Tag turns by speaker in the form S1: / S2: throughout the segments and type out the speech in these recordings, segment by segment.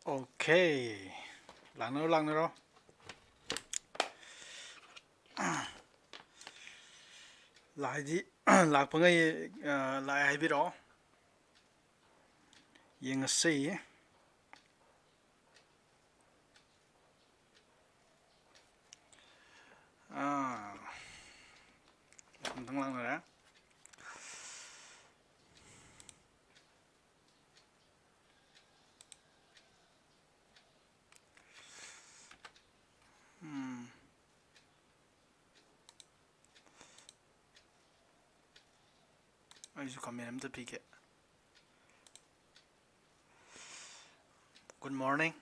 S1: Okay. Lang nữa. Lại đi lạc bằng ngay lại hay biết đó. Yên sĩ. À, thằng lang rồi đó. I should come in to pick it. Good morning.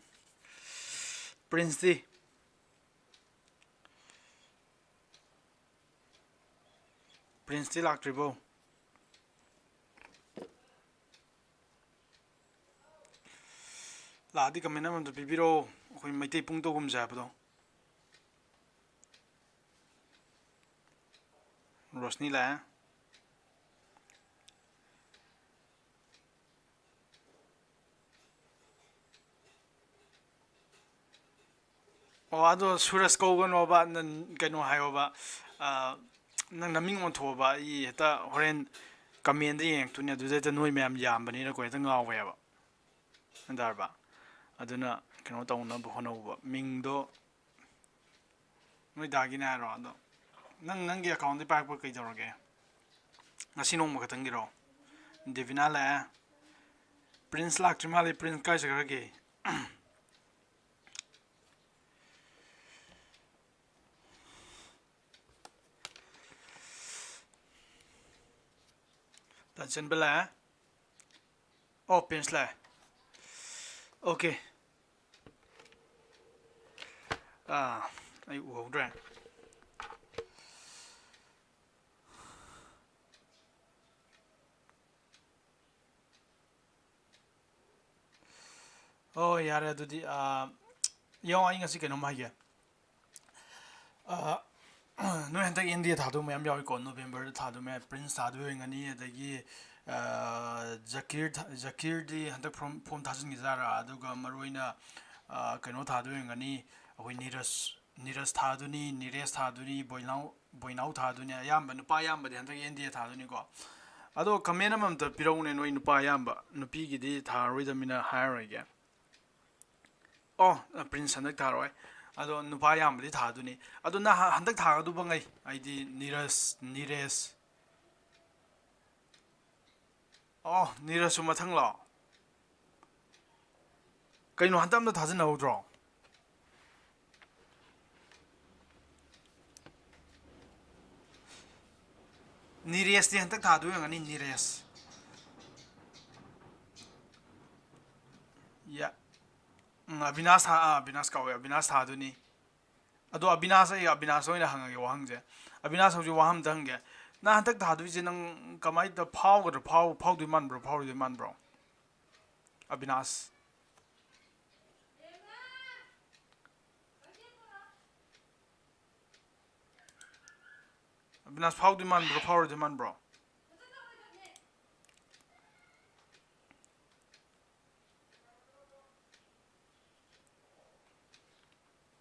S1: Prince D. Prince D lạc tribo. Lạc đi comment naman to pipiro. Kung may tipong to kumsa pa to. Rosni la. Oh, ado suras ko gano ba nan gano hayo ba. Nang naming mo to ba I heta horen comment di tu niya dudeta noi mayam yam bani na ko ita ngawe ba. Andar ba. Aduna kano taong na buhono ba. Mingdo noi dagi na ro ado. Nang account di pack pa kay jorge. Ngasi nong makatang giro. Devina la. Prince lak trimali Prince kai sa karage. Tansin bala. Oh, Prince la. Okay. Ay uhaw dra. Oh, yara dudi yung ay nga si kano mahaya. No hantak India thadu mayam yawi ko November thadu may Prince thadu ngani adagi Zakir di hantak from thajin gizara aduga maruina kano thadu ngani akoi Niras thaduni Nires thaduni Boinau thaduni ayamba nupa ayamba di hantak India thaduni ko ado comment amam ta pirone noi nupa ayamba nupi gidi tharoidamina hire Oh, Prince handak tharoi ado nupa yambadi thaduni ado na handak thagadu bangai aidi Nires oh Nirasu mathang lo kaino hantam da thajin hawdro Nires di hantak thadu ngani Nires ya Avinas kawe Avinas thaduni ado Avinas oina hangage wahangje Avinas hawji waham dangge na hantak thadu je nang kamai da phau du man bro Avinas phau du man bro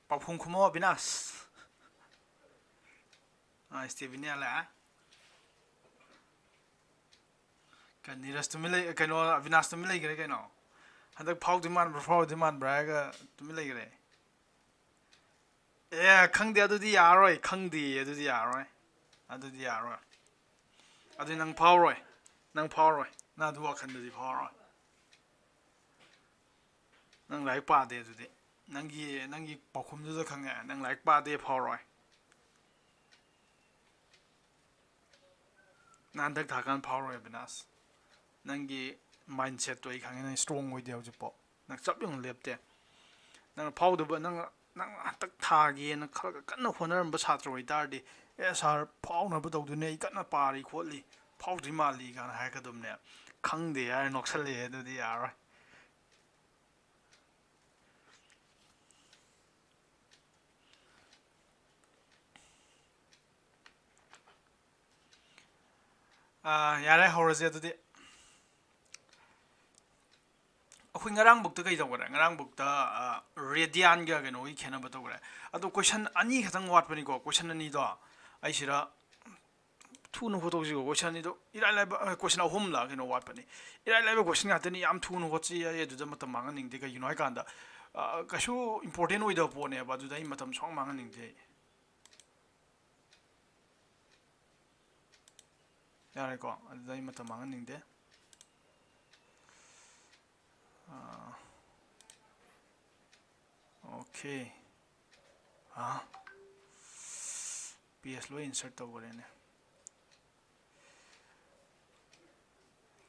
S1: Paphung khumo Avinas Steven la kan Niras to milay kano Avinas to milay gre kano handak phau demand braga to milay gre khangde adudi yaroi khangdi adudi yaroi adu nang phau roi na du wakhan dudi phau roi nang lai pa de adudi nangi pakhum du da khanga nang lai pa de phau roi nan dak thakan phau roi Avinas nangi mindset to khang nang strong oi de hojpo nang chap yung lepte nang phau du ba nang tak thagi na khal kan honar ba chatra oi dardi sar phau na ba dau du ne kan pari kholi phau di mali gan ha ka dum ne khang de ya noksal le du di yar yare horase du di ꯑꯩꯈꯣꯏ ꯉꯔꯥꯡꯕꯨꯛꯇ ꯀꯩ ꯇꯧꯈ꯭ꯔꯦ ꯉꯔꯥꯡꯕꯨꯛꯇ ꯔꯦꯗꯤꯌꯥꯟꯒ ꯀꯩꯅꯣꯒꯤ ꯈꯦꯠꯅꯕ ꯇꯧꯈ꯭ꯔꯦ ꯑꯗꯣ ꯀꯣꯏꯁꯟ ꯑꯅꯤ ꯈꯛꯇꯪ ꯋꯥꯠꯄꯅꯤꯀꯣ ꯀꯣꯏꯁꯟ ꯑꯅꯤꯗꯣ ꯑꯩꯁꯤꯗ ꯊꯨꯅ ꯍꯣꯠꯇꯣꯛꯁꯤꯀꯣ ꯀꯣꯏꯁꯟ ꯑꯅꯤꯗꯣ ꯏꯔꯥꯏ ꯂꯥꯏꯕ ꯀꯣꯏꯁꯟ ꯑꯍꯨꯝꯂ ꯀꯩꯅꯣ ꯋꯥꯠꯄꯅꯤ ꯏꯔꯥꯏ ꯂꯥꯏꯕ ꯀꯣꯏꯁꯟ ꯉꯥꯛꯇꯅꯤ ꯌꯥꯝ ꯊꯨꯅ ꯍꯣꯠꯁꯤ ꯑꯩ ꯑꯗꯨꯗ ꯃꯇꯝ ꯃꯥꯡꯍꯟꯅꯤꯡꯗꯦ ꯀꯩꯒꯤꯅꯣ ꯍꯥꯏꯀꯥꯟꯗ ꯀꯩꯁꯨ ꯏꯝꯄꯣꯔꯇꯦꯟ ꯑꯣꯏꯗꯕ ꯄꯣꯠꯅꯦꯕ ꯑꯗꯨꯗ ꯑꯩ ꯃꯇꯝ ꯁꯨꯡ ꯃꯥꯡꯍꯟꯅꯤꯡꯗꯦ ꯑꯩ ꯌꯥꯔꯦꯀꯣ ꯑꯗꯨꯗ ꯑꯩ ꯃꯇꯝ ꯃꯥꯡꯍꯟꯅꯤꯡꯗꯦ ꯑꯣꯀꯦ ꯄꯦꯖ ꯂꯣꯏ ꯏꯟꯁꯔꯠ ꯇꯧꯈ꯭ꯔꯦꯅꯦ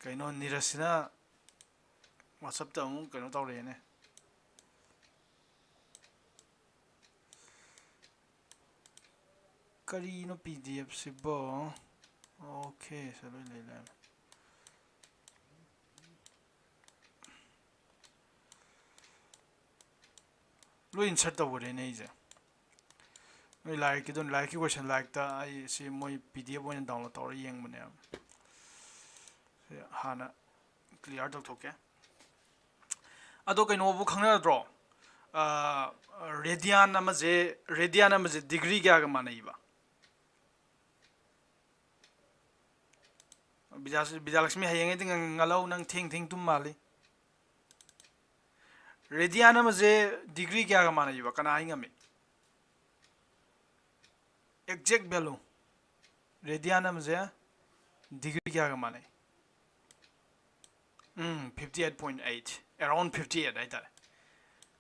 S1: ꯀꯩꯅꯣ ꯅꯤꯔꯖꯁꯤꯅ ꯋꯥꯆꯞꯇ ꯑꯃꯨꯛ ꯀꯩꯅꯣ ꯇꯧꯔꯛꯑꯦꯅꯦ ꯀꯔꯤꯅꯣ ꯄꯤ ꯗꯤ ꯑꯦꯐ ꯁꯤꯕꯣ ꯑꯣꯀꯦ ꯁꯤ ꯂꯣꯏ ꯂꯩ ꯂꯩꯔꯝꯃꯦ ꯂꯣꯏ ꯏꯟꯁꯔꯠ ꯇꯧꯈ꯭ꯔꯦꯅꯦ ꯑꯩꯁꯦ ꯅꯣꯏ ꯂꯥꯏꯔꯤꯛꯀꯤꯗꯣ ꯂꯥꯏꯔꯤꯛꯀꯤ ꯀꯣꯏꯁꯟ ꯂꯥꯏꯔꯤꯛꯇ ꯑꯩ ꯁꯤ ꯃꯣꯏ ꯄꯤ ꯗꯤ ꯑꯦꯐ ꯑꯣꯏꯅ ꯗꯥꯎꯟꯂꯣꯗ ꯇꯧꯔ ꯌꯦꯡꯕꯅꯦꯕ ꯍꯥꯟꯅ ꯀ꯭ꯂꯤꯌꯥꯔ ꯇꯧꯊꯣꯛꯀꯦ ꯑꯗꯣ ꯀꯩꯅꯣꯕꯨ ꯈꯪꯅꯗ꯭ꯔꯣ ꯔꯦꯗꯤꯌꯥꯟ ꯑꯃꯁꯦ ꯗꯤꯒ꯭ꯔꯤ ꯀꯌꯥꯒ ꯃꯥꯟꯅꯩꯕ ꯕꯤꯗ꯭ꯌꯥꯂꯛꯁꯃꯤ ꯍꯌꯦꯡꯉꯩꯗꯤ ꯉꯜꯍꯧ ꯅꯪ ꯊꯦꯡ ꯇꯨꯝ ꯃꯥꯜꯂꯤ ꯔꯦꯗꯤꯌꯥꯟ ꯑꯃꯁꯦ ꯗꯤꯒ꯭ꯔꯤ ꯀꯌꯥꯒ ꯃꯥꯟꯅꯩꯕ ꯀꯅꯥ ꯍꯥꯏ ꯉꯝꯃꯤ ꯑꯦꯛꯖꯦꯛ ꯚꯦꯂꯨ ꯔꯦꯗꯤꯌꯥꯟ ꯑꯃꯁꯦ ꯗꯤꯒ꯭ꯔꯤ ꯀꯌꯥꯒ ꯃꯥꯟꯅꯩ 58.8 ꯑꯦꯔꯥꯎꯟ 58 ꯍꯥꯏꯇꯥꯔꯦ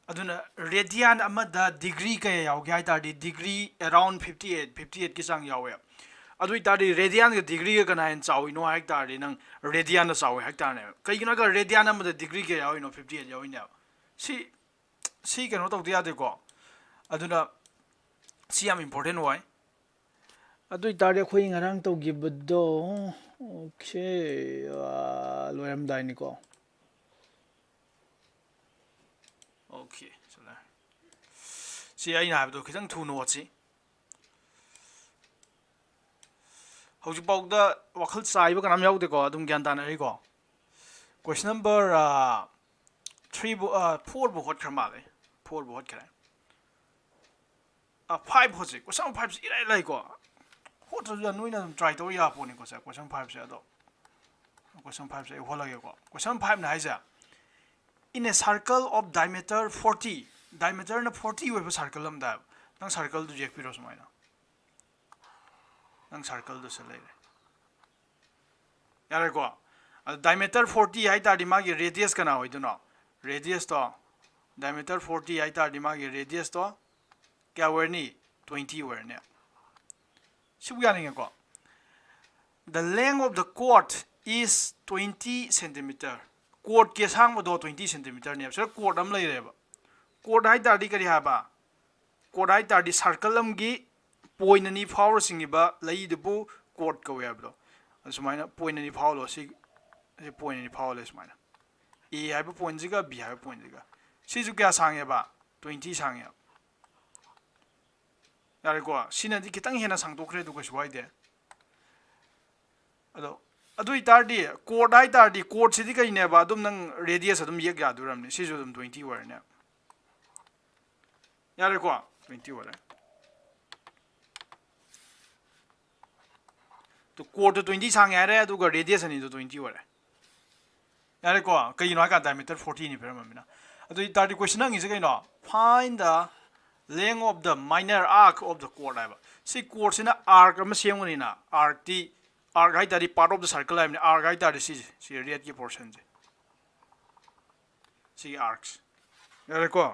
S1: ꯑꯗꯨꯅ ꯔꯦꯗꯤꯌꯥꯟ ꯑꯃꯗ ꯗꯤꯒ꯭री ꯀꯌꯥ ꯌꯥꯎꯒꯦ ꯍꯥꯏ ꯇꯥꯔꯗꯤ ꯗꯤꯒ꯭री ꯑꯦꯔꯥꯎꯟ 58ꯒꯤ ꯆꯥꯡ ꯌꯥꯎꯋꯦ ꯑꯗꯨ ꯑꯣꯏꯇꯥꯔꯗꯤ ꯔꯦꯗꯤꯌꯥꯟꯒ ꯗꯤꯒ꯭रीꯒ ꯀꯅꯥ ꯍꯦꯟꯅ ꯆꯥꯎꯋꯤꯅꯣ ꯍꯥꯏ ꯇꯥꯔꯗꯤ ꯅꯪ ꯔꯦꯗꯤꯌꯥꯟꯅ ꯆꯥꯎꯋꯦ ꯍꯥꯏ ꯇꯥꯔꯅꯦꯕ ꯀꯩꯒꯤꯅꯣ ꯍꯥꯏꯔꯒ ꯔꯦꯗꯤꯌꯥꯟ ꯑꯃꯗ ꯗꯤꯒ꯭री ꯀꯌꯥ ꯌꯥꯎꯔꯤꯅꯣ 58 ꯌꯥꯎꯔꯤꯅꯦꯕ ꯁꯤ ꯀꯩꯅꯣ ꯇꯧꯗ ꯌꯥꯗꯦꯀꯣ ꯑꯗꯨꯅ ꯁꯤ ꯌꯥꯝ ꯏꯝꯄꯣꯔꯇꯦꯟ ꯑꯣꯏ ꯑꯗꯨ ꯑꯣꯏꯇꯥꯔꯗꯤ ꯑꯩꯈꯣꯏ ꯉꯔꯥꯡ ꯇꯧꯈꯤꯕꯗꯣ ꯑꯣꯀꯦ ꯂꯣꯏꯔꯝꯗꯥꯏꯅꯤꯀꯣ ꯑꯣꯀꯦ ꯆꯠꯂꯦ ꯁꯤ ꯑꯩꯅ ꯍꯥꯏꯕꯗꯣ ꯈꯤꯇꯪ ꯊꯨꯅ ꯍꯣꯠꯁꯤ ꯍꯧꯖꯤꯛꯐꯥꯎꯗ ꯋꯥꯈꯜ ꯆꯥꯏꯕ ꯀꯅꯥꯝ ꯌꯥꯎꯗꯦꯀꯣ ꯑꯗꯨꯝ ꯒ꯭ꯌꯥꯟ ꯇꯥꯅꯔꯤꯀꯣ ꯀꯣꯏꯁꯟ ꯅꯝꯕꯔ 4ꯕꯨ ꯍꯣꯠꯈ꯭ꯔ ꯃꯥꯜꯂꯦ 4ꯕꯨ ꯍꯣꯠꯈ꯭ꯔꯦ 5 ꯍꯣꯠꯁꯤ ꯀꯣꯏꯁꯟ 5ꯁꯤ ꯏꯔꯥꯏ ꯂꯥꯏꯀꯣ ꯍꯣꯠꯇ꯭ꯔꯁꯨ ꯅꯣꯏꯅ ꯑꯗꯨꯝ ꯇ꯭ꯔꯥꯏ ꯇꯧꯕ ꯌꯥꯕ ꯄꯣꯠꯅꯤꯀꯣ ꯁꯦ ꯀꯣꯏꯁꯟ 5ꯁꯦ ꯑꯗꯣ ꯀꯣꯏꯁꯟ 5ꯁꯦ ꯑꯩ ꯍꯣꯠꯂꯒꯦꯀꯣ ꯀꯣꯏꯁꯟ 5ꯅ ꯍꯥꯏꯁꯦ in a circle of diameter 40 diameterꯅ 40 ꯑꯣꯏꯕ ꯁꯥꯔꯀꯜ ꯑꯃꯗ ꯅꯪ ꯁꯥꯔꯀꯜꯗꯨ ꯌꯦꯛꯄꯤꯔꯣ ꯁꯨꯃꯥꯏꯅ ꯅꯪ ꯁꯥꯔꯀꯜꯗꯨꯁꯨ ꯂꯩꯔꯦ ꯌꯥꯔꯦꯀꯣ ꯑꯗꯣ diameter 40 ꯍꯥꯏ ꯇꯥꯔꯗꯤ ꯃꯥꯒꯤ ꯔꯦꯗꯤꯌꯁ ꯀꯅꯥ ꯑꯣꯏꯗꯣꯏꯅꯣ ꯔꯦꯗꯤꯌꯁꯇꯣ diameter 40 ꯍꯥꯏ ꯇꯥꯔꯗꯤ ꯃꯥꯒꯤ ꯔꯦꯗꯤꯌꯁꯇꯣ ꯀꯌꯥ ꯑꯣꯏꯔꯅꯤ 20 ꯑꯣꯏꯔꯅꯤ ꯁꯤꯕꯨ ꯌꯥꯅꯤꯡꯉꯦꯀꯣ the length of the chord is 20 centimeter ꯀꯣꯔꯠꯀꯤ ꯑꯁꯥꯡꯕꯗꯣ 20 ꯁꯦꯟꯇꯤꯃꯤꯇꯔꯅꯦꯕ ꯁꯤꯗ ꯀꯣꯔꯠ ꯑꯃ ꯂꯩꯔꯦꯕ ꯀꯣꯔꯠ ꯍꯥꯏ ꯇꯥꯔꯗꯤ ꯀꯔꯤ ꯍꯥꯏꯕ ꯀꯣꯔꯠ ꯍꯥꯏ ꯇꯥꯔꯗꯤ ꯁꯥꯔꯀꯜ ꯑꯃꯒꯤ ꯄꯣꯏꯟ ꯑꯅꯤ ꯐꯥꯎꯔ ꯆꯤꯡꯉꯤꯕ ꯂꯩꯗꯨꯕꯨ ꯀꯣꯔꯠ ꯀꯧꯋꯦ ꯍꯥꯏꯕꯗꯣ ꯑꯁꯨꯃꯥꯏꯅ ꯄꯣꯏꯟ ꯑꯅꯤ ꯐꯥꯎꯍꯜꯂꯣ ꯁꯤ ꯄꯣꯏꯟ ꯑꯅꯤ ꯐꯥꯎꯍꯜꯂꯦ ꯁꯨꯃꯥꯏꯅ A ꯍꯥꯏꯕ ꯄꯣꯏꯟꯁꯤꯒ B ꯍꯥꯏꯕ ꯄꯣꯏꯟꯁꯤꯒ ꯁꯤꯁꯨ ꯀꯌꯥ ꯁꯥꯡꯉꯦꯕ 20 ꯁꯥꯡꯉꯦꯕ ꯌꯥꯔꯦꯀꯣ ꯁꯤꯅꯗꯤ ꯈꯤꯇꯪ ꯍꯦꯟꯅ ꯁꯥꯡꯗꯣꯛꯈ꯭ꯔꯦ ꯑꯗꯨ ꯀꯩꯁꯨ ꯀꯥꯏꯗꯦ ꯑꯗꯣ ꯑꯗꯨ ꯑꯣꯏꯇꯥꯔꯗꯤ ꯀꯣꯔꯠ ꯍꯥꯏ ꯇꯥꯔꯗꯤ ꯀꯣꯔꯠꯁꯤꯗꯤ ꯀꯩꯅꯦꯕ ꯑꯗꯨꯝ ꯅꯪ ꯔꯦꯗꯤꯌꯁ ꯑꯗꯨꯝ ꯌꯦꯛ ꯌꯥꯗꯣꯔꯝꯅꯤ ꯁꯤꯁꯨ ꯑꯗꯨꯝ 20 ꯑꯣꯏꯔꯅꯦ ꯌꯥꯔꯦꯀꯣ 20 ꯑꯣꯏꯔꯦ ꯀꯣꯔꯠꯇꯣ 20 ꯁꯥꯡꯉꯦ ꯍꯥꯏꯔꯦ ꯑꯗꯨꯒ ꯔꯦꯗꯤꯌꯁ ꯑꯅꯤꯗꯣ 20 ꯑꯣꯏꯔꯦ ꯌꯥꯔꯦꯀꯣ ꯀꯩꯒꯤꯅꯣ ꯍꯥꯏ ꯀꯥꯟꯗ ꯗꯥꯏꯃꯤꯇꯔ 40ꯅꯤ ꯄꯤꯔꯝꯃꯕꯅꯤꯅ ꯑꯗꯨ ꯑꯣꯏꯇꯥꯔꯗꯤ ꯀꯣꯏꯁꯟ ꯍꯪꯉꯤꯁꯦ ꯀꯩꯅꯣ find the length of the minor arc of the chord ꯍꯥꯏꯕ ꯁꯤ ꯀꯣꯔꯠꯁꯤꯅ ꯑꯥꯔꯛ ꯑꯃ ꯁꯦꯝꯒꯅꯤꯅ ꯑꯥꯔꯛꯇꯤ ꯑꯥꯔꯛ ꯍꯥꯏ ꯇꯥꯔꯗꯤ ꯄꯥꯔꯠ ꯑꯣꯐ ꯗ ꯁꯥꯔꯀꯜ ꯍꯥꯏꯕꯅꯤ ꯑꯥꯔꯛ ꯍꯥꯏ ꯇꯥꯔꯗꯤ ꯁꯤ ꯔꯦꯠꯀꯤ ꯄꯣꯔꯁꯟꯁꯦ ꯁꯤꯒꯤ ꯑꯥꯔꯛꯁ ꯌꯥꯔꯦꯀꯣ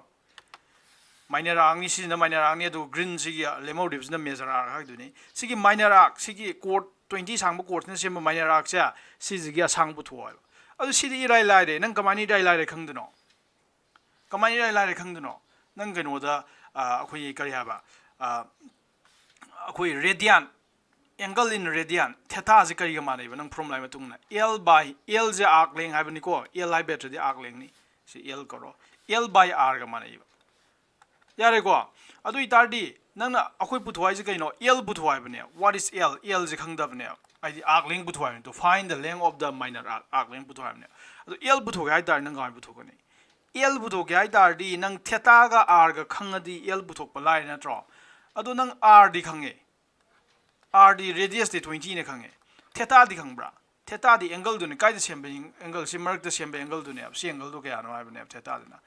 S1: ꯃꯥꯏꯅꯔ ꯑꯥꯔꯛꯅꯤ ꯁꯤꯁꯤꯅ ꯃꯥꯏꯅꯔ ꯑꯥꯔꯛꯅꯤ ꯑꯗꯨ ꯒ꯭ꯔꯤꯟꯁꯤꯒꯤ ꯂꯦꯝꯍꯧꯔꯤꯕꯁꯤꯅ ꯃꯦꯖꯔ ꯑꯥꯔꯛ ꯍꯥꯏꯗꯨꯅꯤ ꯁꯤꯒꯤ ꯃꯥꯏꯅꯔ ꯑꯥꯔꯛ ꯁꯤꯒꯤ ꯀꯣꯔꯠ 20 ꯁꯥꯡꯕ ꯀꯣꯔꯠꯁꯤꯅ ꯁꯦꯝꯕ ꯃꯥꯏꯅꯔ ꯑꯥꯔꯛꯁꯦ ꯁꯤꯁꯤꯒꯤ ꯑꯁꯥꯡ ꯄꯨꯊꯣꯛꯑꯣ ꯑꯗꯨ ꯁꯤꯗꯤ ꯏꯔꯥꯏ ꯂꯥꯏꯔꯦ ꯅꯪ ꯀꯃꯥꯏꯅ ꯏꯔꯥꯏ ꯂꯥꯏꯔꯦ ꯈꯪꯗꯅꯣ ꯀꯃꯥꯏꯅ ꯏꯔꯥꯏ ꯂꯥꯏꯔꯦ ꯈꯪꯗꯅꯣ ꯅꯪ ꯀꯩꯅꯣꯗ ꯑꯩꯈꯣꯏꯒꯤ ꯀꯔꯤ ꯍꯥꯏꯕ ꯑꯩꯈꯣꯏ ꯔꯦꯗꯤꯌꯥꯟ ꯑꯦꯡꯒꯜ ꯏꯟ ꯔꯦꯗꯤꯌꯥꯟ ꯊꯦꯇꯥꯁꯤ ꯀꯔꯤꯒ ꯃꯥꯟꯅꯩꯕ ꯅꯪ ꯐꯣꯔꯃꯨꯂꯥꯒꯤ ꯃꯇꯨꯡ ꯏꯟꯅ L by Lꯁꯦ ꯑꯥꯔꯛ ꯂꯦꯡ ꯍꯥꯏꯕꯅꯤꯀꯣ L ꯍꯥꯏꯕꯦꯠꯇ꯭ꯔꯗꯤ ꯑꯥꯔꯛ ꯂꯦꯡꯅꯤ ꯁꯤ L ꯀꯧꯔꯣ L by Rꯒ ꯃꯥꯟꯅꯩꯕ ꯌꯥꯔꯦꯀꯣ ꯑꯗꯨ ꯑꯣꯏꯇꯥꯔꯗꯤ ꯅꯪꯅ ꯑꯩꯈꯣꯏ ꯄꯨꯊꯣꯛ ꯀꯩꯅꯣ L ꯄꯨꯊꯣꯛ ꯍꯥꯏꯕꯅꯦ ꯋꯥꯠ ꯏꯁ Lꯁꯦ ꯈꯪꯗꯕꯅꯦꯕ ꯍꯥꯏꯗꯤ ꯑꯥꯔꯛ ꯂꯦꯡ ꯄꯨꯊꯣꯛ ꯍꯥꯏꯕꯅꯤ ꯇꯨ ꯐꯥꯏꯟ ꯗ ꯂꯦꯡ ꯑꯣꯐ ꯗ ꯃꯥꯏꯅꯔ ꯑꯥꯔꯛ ꯂꯦꯡ ꯄꯨꯊꯣꯛ ꯍꯥꯏꯕꯅꯦ ꯑꯗꯣ L ꯄꯨꯊꯣꯛꯒꯦ ꯍꯥꯏꯇꯥꯔꯗꯤ ꯅꯪ ꯀꯃꯥꯏꯅ ꯄꯨꯊꯣꯛꯀꯅꯤ L 부토게 하이다르디 능 테타가 R가 칸가디 L 부토빠 라이 나트로 아도 능 R 디 칸게 R 디 radius 디 20네 칸게 테타 디 칸브라 테타 디 angle 두네 까이드 셈베 angle 시 마르크 셈베 angle 두네 시 angle 도 게야노 하이브네 테타 디나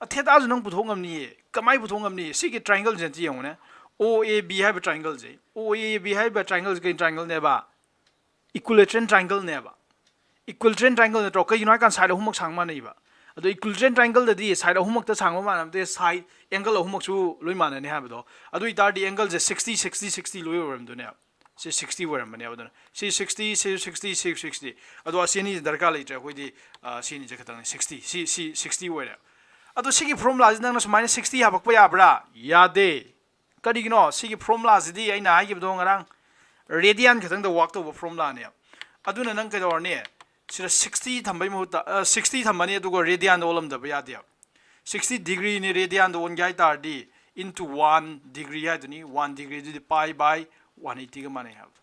S1: 테타 능 부토감니 까마이 부토감니 시기 triangle 젠지 용네 OAB 하이브 triangle 제 OAB 하이브 triangle 게 triangle 네바 equilateral triangle 네바 equilateral triangle ने तो कई यूनाइट का साइड हुमक सांग माने इबा अदो equilateral triangle ददी साइड हुमक त सांग माने ते साइड एंगल हुमक सु लोइ माने ने हाबदो अदो इतार दी एंगल जे 60 60 60 लोइ वरम दो ने से 60 वरम बने अदो से 60 से 60 से 60 अदो असेनी दरकार लेट्रे कोइदी सीनी जे खतन 60 सी 60 वरे अदो सिगी फॉर्मूला जे नंग माइनस 60 हाबक प याब्रा यादे कदिगिनो सिगी फॉर्मूला जदी आइना हाइगिबदो ngarang radian खतंग द वर्क तो फॉर्मूला ने अदुना नंग कदोरने सिरा 60 थंबाई मुता 60 थंबानी अदुगो रेडियन ओलम दब यादिया 60 डिग्री नि रेडियन दो ongai tardi into 1 degree aduni 1 degree di pi by 180 ga mane have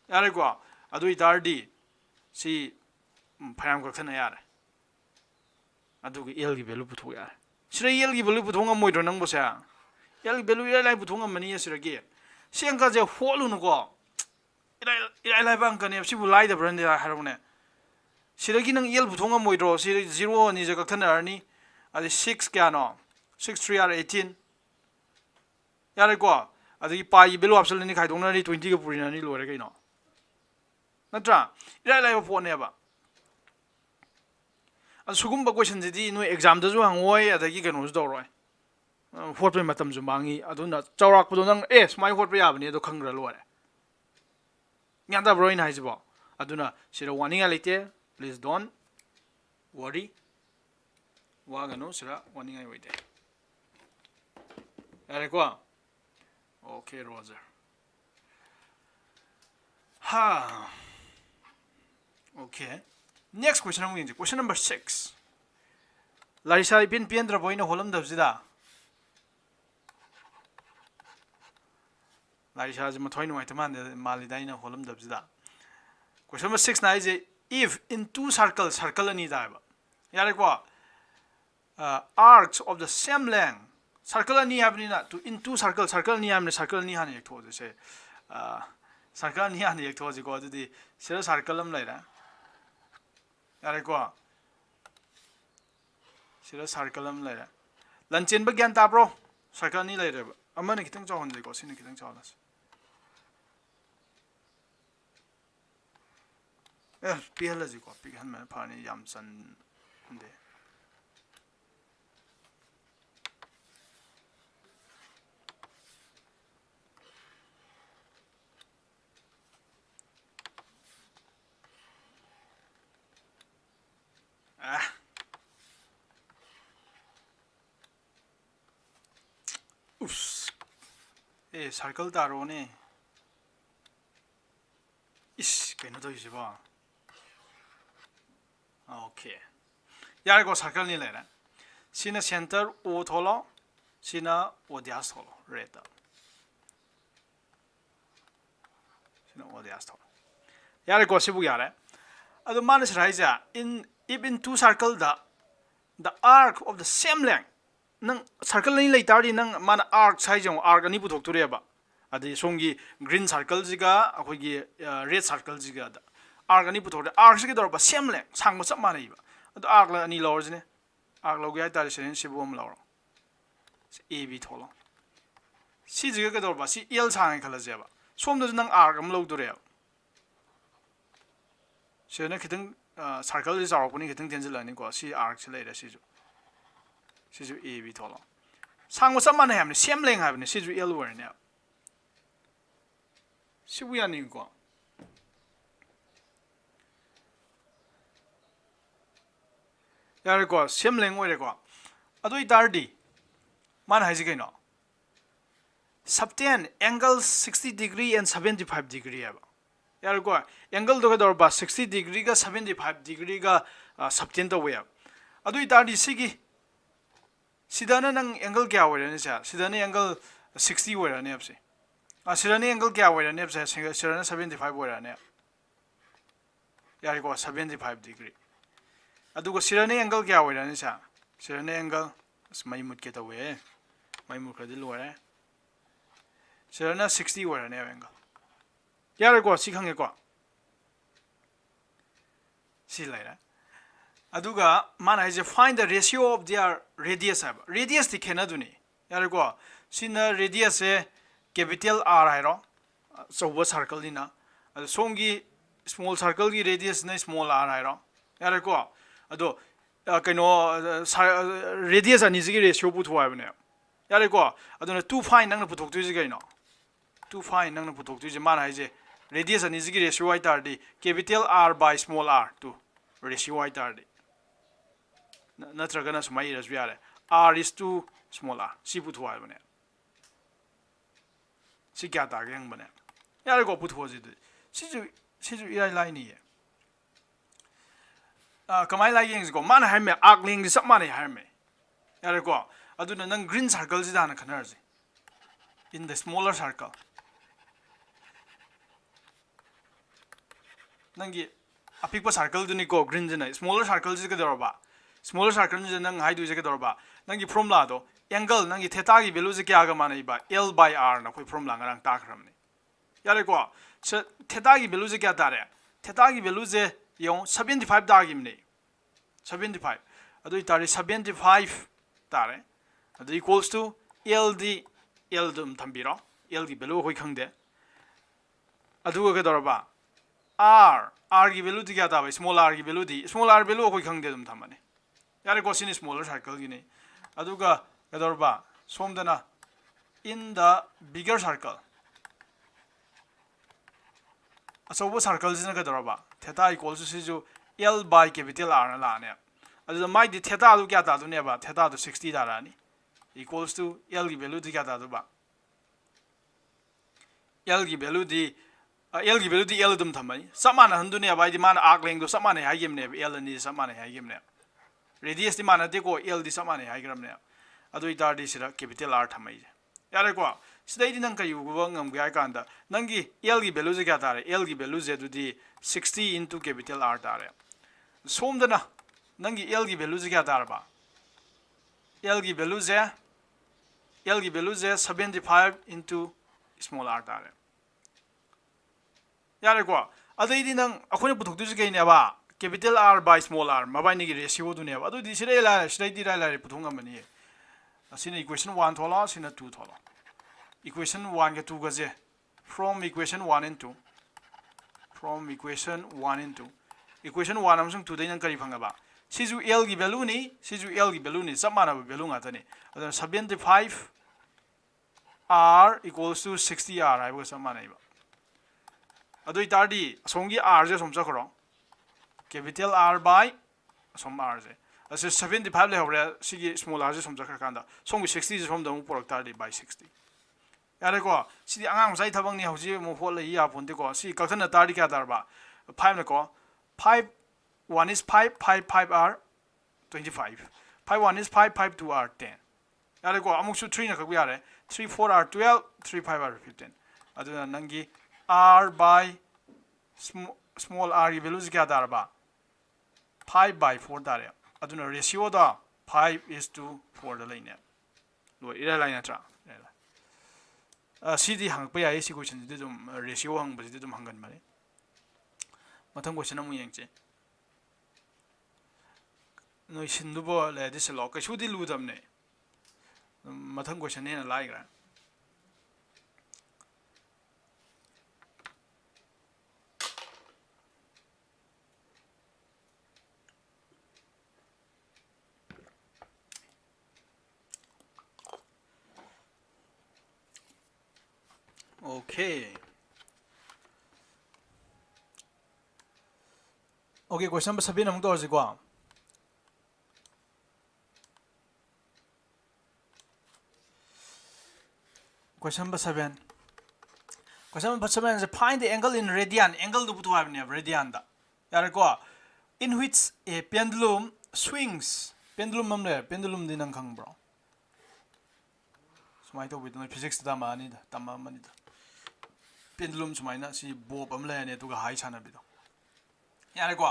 S1: yare ko adu tardi si phayam ko thana yare adu gi l gi value putho yare sira l gi value putho ngam moidro nang bosa l gi value lai putho ngam mani sira gi siang ka je holu no ko ira lai bang ka ne sibu lai da brand ya harone सिरगी नंग यल बुथोंग मोइड्रो सिर 0 नि जग थन आरनी अदि 6 क्या no 6 3 are 18 यारे को अदि पाई बेलो option नि खाइदोंना नि 20 के पुरिना नि लोरे कइनो नत्रा इराय लाइव फोन नेबा अ सुगुम ब क्वेश्चन जदि नो एग्जाम दजु हंगोय अदि कनो जु दौरोय फोर्ट पे मतम जु मांगी अदुना चौराक पदो नंग ए स्माइ फोर्ट पे याबनि अदो खंग्रा लोरे न्यादा ब्रोइन हाइजबो अदुना सिरा वार्निंग लेते please don't worry wagano sira warning ai wait are ko okay Roger ha okay next question am ngi question number 6 Larissa pin dra boina holam dabjida Larissa jma thoin mai taman mali daina holam dabjida question number 6 na is if in two circles circle ani da ba yare ko arcs of the same length circle ani habni na to in two circle ni amne circle ni han ek tho se circle ni han ek tho ji ko di sira circle am laira yare ko sira circle am laira lanchen ba gyan ta bro circle ni laira ba amane kitang chawon ji ko sin kitang chawon PL ji ko pick han man phani yam san de oops circle taro ne is kaino to isi ba okay यार को circle नहीं लेना सीना centre O थोलो सीना ओ दियास थोलो रेता सीना ओ दियास थोलो यार को सिबु यार है अदो मानस राइजा in if in two circle the arc of the same length नंग सर्कल नहीं लेता री नंग मान arc साइज जो arc नहीं बुधोक तो रेबा अदे सोंगी green circle जिगा अखोगी red circle जिगा arc ani puthore arc se dor ba same length sang ma chap mane ba ado arc la ani lor jine arc lo ga ta sen sibom lor ab tholo si jiga ka dor ba si l sang khala je ba som da nang arc am lo dore se na khitang circle is arc ni khitang tenjil ani ko si arc se le si ju ab tholo sang ma chap mane ha ne same length ha ne si ju l wor ne si bu ya ni ko यार को same Laing ओरे को अदोई तारदी मान हाइजि कइनो subtend angle 60 degree and 75 degree है यार को angle दो दर बा 60 degree का 75 degree का subtend तो वे अदोई तारदी सिगी सिदाना नंग angle क्या ओरे ने सा सिदाना angle 60 ओरे ने आपसे सिदाना angle क्या ओरे ने आपसे सिदाना 75 ओरे ने यार को 75 degree अदुगो सिराने एंगल क्या होइरानि सा Sirana angle may mut get away. May mukadil ware. Sirana 60 were an angle. Yaragua, Sikangaqua. See later. Aduga, man, I find the ratio of their radius. Radius the Canaduni. Yaragua, Sina radius capital R hiro. So what circle dina? Songi small circle ki radius na small R hiro. Yaragua. Ado, radius and is ratio put wire. Yaragua. Adona 2 fine nang put to the 2 fine nang put to the man. I radius and is ratio I tardy. Capital R by small r to ratio I tardy. Natragana smile as we are. R is too small r. See put wire. See cat again. Yarago put was it. See you line here. Kamai like go man hame agling is some money harme. Yarago. I do not green circles down a canarzi. In the smaller circle. Nangi a people circle do go green in a smaller circles is a doroba. Smaller circles and high do is a doroba. Nangi from lado. Angle nangi tetagi beluzi agamani by L by R na from langarang takramni. Yarago. So tetagi beluzi gatare. Tetagi beluze yon 75 dagimni. 75. Adu itari 75 tare. Adu equals to LD Ldum tambiro. LD belu hoi khangde. Adu ga doroba. R की value क्या था भाई small r की value थी small r value कोई खंग दे तुम था मने यार क्वेश्चन स्मॉलर सर्कल की नहीं अदुगा कदरबा सोमदना in the bigger circle अचौबा सर्कल जिना कदरबा थीटा इक्वल्स टू जो l by capital R ना लाने अदुदा माइ दि थीटा दु क्या था दुने बा थीटा दु 60 दारानी equals to l की वैल्यू थी क्या था दुबा l की वैल्यू थी L की वैल्यू दी L तुम थमाई समान हंदुने अब आइडी मान आग लेंगे तो समान है हाई गेम ने L नहीं समान है हाई गेम ने रेडियस दी मान आते को L दी समान है हाई गेम ने अदो इतार दी सिरा कैपिटल R थमाई यारे को सिदाई दी नंग का युगवांग हम क्या कांदा नंगी L की वैल्यू से क्या तारे L की वैल्यू से तो दी 60 into कैपिटल R तारे सोम दना नंगी L की वैल्यू से क्या तार बा L की वैल्यू से 75 into small R तारे यारे को अदई नंग अखोने पुथुक्तुज गइनेबा capital R by small r मबाइनि की रेशियो दुनेबा अदु दिसिरे ला सिदै दिरा ला पुथुंगमनि असिन इक्वेशन 1 थोला सिन 2 थोला इक्वेशन 1 के 2 गजे from equation 1 and 2 from equation 1 and 2 equation 1 अमसंग 2 then करि फंगबा सिजु l की वैल्यू नि सिजु l की वैल्यू नि समाना वैल्यू गातनि अदु 75 r equals to 60 r आइबो समानाइबा अदो इतारदी सोंगी R जे सोमचा करो कैपिटल R by सोम R जे असे 75 ले होरे सिगी स्मॉल R जे सोमचा करकांदा सोंगी 60 जे सोम दमु पोरक तारदी by 60 यारे को सिदी आंगाम साइ थबंगनि हौजी मो होल इ यापोनते को सि कखन तारदी क्या तारबा 5 ने को 5 1 is 5 5 5 R 25 5 1 is 5 5 2 R 10 यारे को अमुसु 3 न कबि यारे 3 4 R 12 3 5 R 15 अदुना नंगी R by small r की वैल्यू क्या दारबा 5 by 4 दारे अदुना रेशियो दा 5 is to 4 दा लाइने लो इरा लाइन नत्रा सीदी हंगप याय सी क्वेश्चन दि दुम रेशियो हंग बजि दुम हंगन मारे मथंग क्वेश्चन अमु यंगचे नो सिन्दुबो ले दिस लो कशुदि लुदमने मथंग क्वेश्चन ने लाइग्रा Okay. Okay, question number 7 हम तो और जिक्वा. Question number 7. Question number 7 is find the angle in radian. Angle do butu have ne radian da. यार को in which a pendulum swings. Pendulum हमने pendulum दिन अंग खंग bro. सुमाई तो बितु physics दा मानी दा तमा मानी दा. Pendulum सुमाइना सी बोब हमले ने तो का हाई छाना बिदो यारे को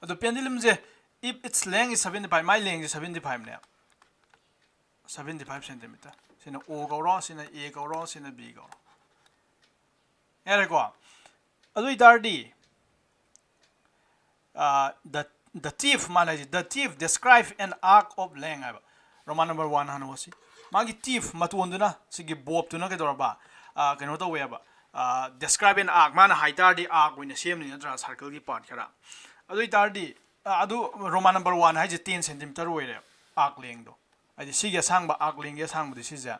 S1: अदो pendulum J if its length is 75 my length is 75 ने 75 centimeter sina O gauro sina A gauro sina B gauro yareko adu itardi the thief manage the thief describe an arc of length Roman number 1 hanosi magi thief matunduna sigi bob tuna ke doraba kano to weba describe an arc mana haitardi arc wina semni natra circle gi part khara adu itardi adu Roman number 1 haje 10 centimeter were arc length do adi sige sangba arc length ge sangbu sija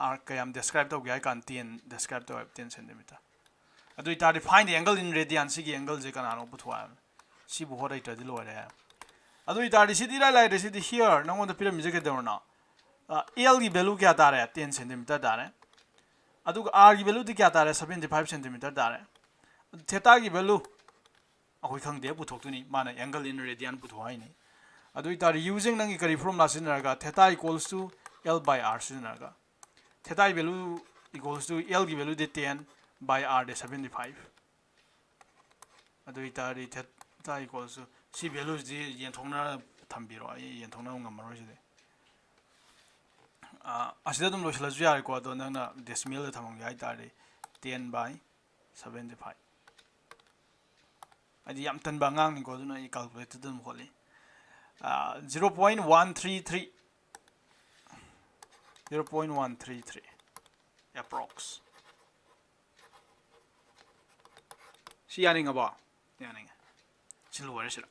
S1: arc kayam describe to ga kan 10 describe to 10 centimeter adu itardi find the angle in radian sige angle je kanano puthwa sibu horai tadi lore adu itardi sidi lai sidi here nangon the pyramid je ke dorna L की value क्या आता है 10 centimetre दारे अदुग R की value क्या आता है 75 centimetre दारे थीटा की वैल्यू अखोई खंगदे पुथोक्तुनी माना एंगल इन रेडियन पुथोहाई नि अदु इतार यूजिंग नंगी करी फॉर्मूला सिनरगा theta equals to L by R सिनरगा थीटा की वैल्यू इक्वल्स टू L की वैल्यू दे 10 by R दे 75 अदु इतार थीटा इक्वल्स टू सी वैल्यूज दि येंथोंना थंबिरो येंथोंना ngamaroy side asida dum lo sila jya ko do nang na decimal da thamong yai tari 10 by 75 adi yam tan ba ngang ni ko do na I calculate dum kholi 0.133 0.133 approx si yani nga ba yani silu wala sila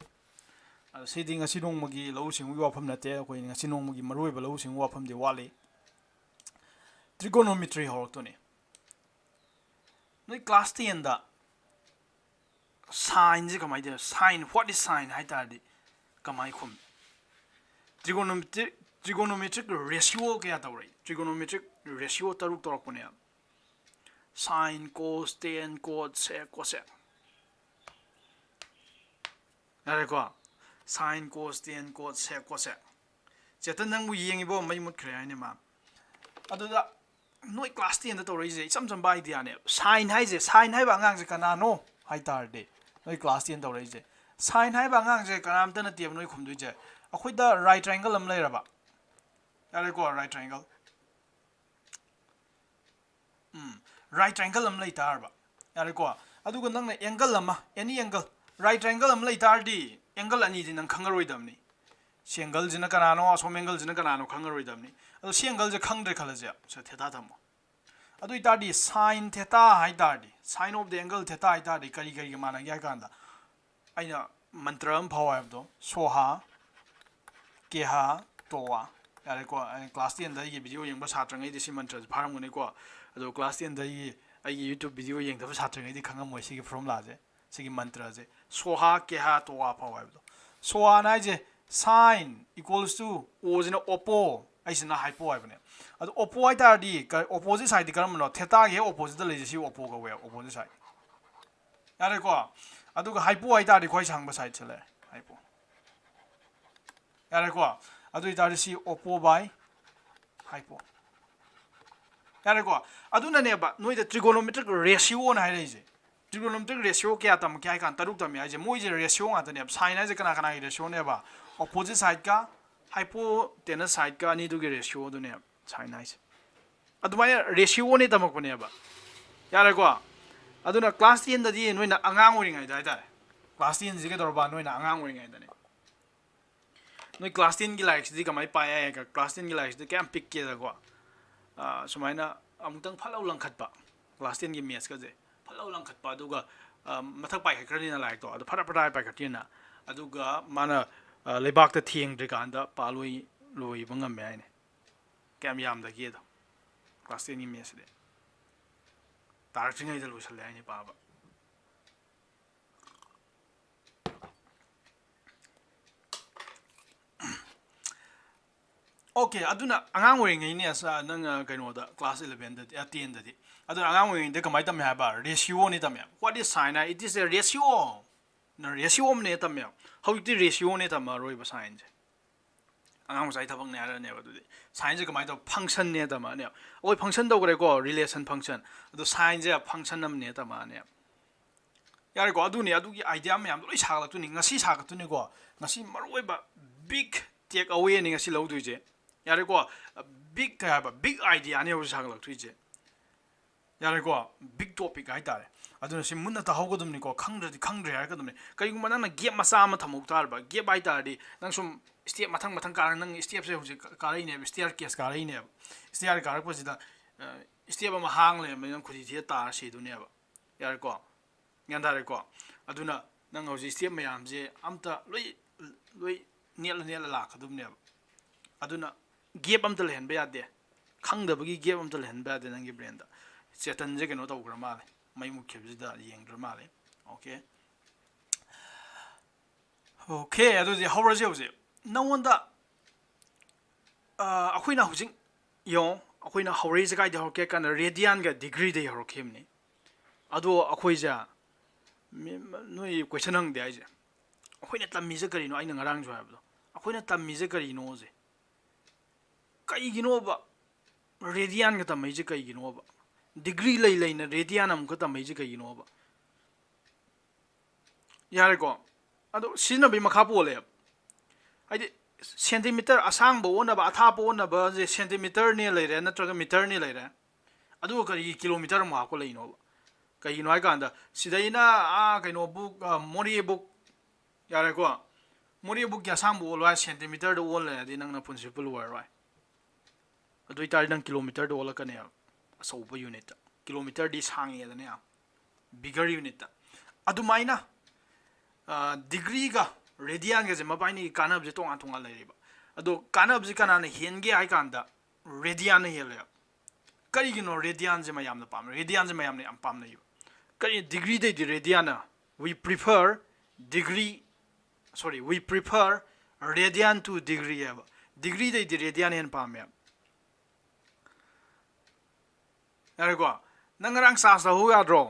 S1: siding asinong magi lo sing wi wafam na te ko ni asinong magi maroi ba lo sing wafam de wali trigonometry hor to ni noi class 10 da sin ji kamai de sin what is sin hai ta di kamai khum trigonometric ratio ke ata rai trigonometric ratio taruk torok pone sin cos tan cot sec cosec are ko sin cos tan cot sec cosec chetan nang mu yengi bo mai mut khre ai ne ma adu da noi class 10 da to rai je cham cham ba idea ne sin hai je sin hai ba ngang je kana no hai tar de noi class 10 to rai je sin hai ba ngang je kanam ta na tiam noi khum du je akhoi da right triangle am lai ra ba are ko right triangle right triangle am lai tar ba are ko adu ga nang na angle am any angle right triangle am lai tar di angle ani din nang khangaroi dam ni si angle jina kanano asom angle jina kanano khangaroi dam ni adu si angle je khangdre khalaje so theta thamo adu itardi sin theta hai tardi sin of the angle theta hai tardi kari kari mana ya kanda aina mantra am phawa abdo soha keha towa yare ko class 10 da yi video yengba satrangai di si mantra pharam gune ko adu class 10 da yi ai YouTube video yeng da satrangai di khangam moi si gi formula je si gi mantra je soha keha towa phawa abdo soha na je sin equals to o jina oppo aisina hypo aibne adu oppo ai tardi opposite side di karam no theta ge opposite le si oppo ga we opposite side yare ko adu ga hypo ai tardi khoi changba side chale hypo yare ko adu tardi si oppo by hypo yare ko adu na ne ba noi da trigonometric ratio na hai re je trigonometric ratio kya tam kya kan taruk tam ya je moi je ratio nga ta ne sin ai je kana kana ge ratio ne ba opposite side ka hypotenuse side ka ni du ge ratio du ne sin ai adumai ratio ne tamak ne ba yare ko aduna class 10 da di noi na angang ori ngai dai dai class 10 ji ge dor ba noi na angang ori ngai da ne noi class 10 gi likes di kamai pa ya ka class 10 gi likes de kam pick ke da ko sumaina amutang phalau langkhat ba class 10 gi maths ka je phalau langkhat pa duga mathak pai khakri na like to adu phara phara pai khati na aduga mana lebak ta thieng de kan da paloi loi bangam me ai ne kam yam da ge da class 10 gi maths de tar thingai da lo sal ai ne pa ba okay aduna angang ori ngai ne sa nang kaino da class 11 da 10 da di adu angang ori de kamai tam ha ba ratio ni tam ya what is sin it is a ratio na ratio ne tam ya how it ratio ne tam roi ba sin je angang sai thabang ne ara ne ba du di sin je kamai da function ne tam ne oi function da gre ko relation function adu sin je function nam ne tam ne yare ko adu ne adu gi idea me am loi sa la tu ni ngasi sa ka tu ni ko ngasi maroi ba big take away ni ngasi lo du je यारेको big क्या है big idea ने उसे सागल तुझे यारेको big topic है तारे अदुन से मुन्ना ताहौ को तुमने को खंग रहे यार को तुमने कहीं को मना गेप मसा म थमुक तार बा गेप आई तार दी नंग सुम स्टेप मथंग मथंग कार नंग स्टेप से हुजे कार ने स्टेयर केस कार ने स्टेयर कार को सिदा स्टेप म हांग ले म नंग खुदी थे तार से दुने बा यारेको यान तारेको अदुना नंग हुजे स्टेप मयाम जे अमता लोई नेल लाखदुमने अदुना गेप अमता लेहन बे यादे खंगदबगी गेप अमता लेहन बे यादे नंगी ब्रेन दा चेतन जे कनो तौग्र माले मई मुख्यबसिदा येंग्र माले ओके ओके अदुदि हौरजे हुजे नवंदा अखोइना हुजिंग यो अखोइना हौरे जगाइ दे हौके कान रेडियन गा डिग्री दे हौकेमनी अदो अखोइजा नोई क्वेश्चन हंग दे आइजे अखोइना तम्मीजे करिनो आइना ngarang जो हाबदो अखोइना तम्मीजे करिनो जे कइगिनो बा रेडियन गा तम्मीजे कइगिनो बा डिग्री लेना रेडियन अमुक तम्मीजे कइगिनो बा यारेको अदो सिनबे मखा पोले आइदि सेंटीमीटर असांग बोनबा अथा बोनबा जे सेंटीमीटर ने लेरे नत्रगा मीटर ने लेरे अदो करी किलोमीटर मा को लेनो कइनो हाय कांदा सिदैना आ कइनो बुक मोरी बुक यारेको मोरी बुक या असांग बोल वा सेंटीमीटर दो ओल ले नंगना प्रिंसिपल वर राय अदो इतार नंग किलोमीटर दो ओल कने असौब यूनिट किलोमीटर दी सांगे दने बिगर यूनिट अदुमाइना डिग्री का रेडियन के मबाइनी कानब जे तोंगा तोंगा लेरिबा अदो कानब जे काना हेनगे आइ कांदा रेडियन हेले करिगिनो रेडियन जे मयाम पाम रेडियन जे मयाम ने am पाम नै करि degree they the radian we prefer radian to degree अब डिग्री दे दि रेडियन हेन पाम या यारेको नंगरांग सासा हो याद्रो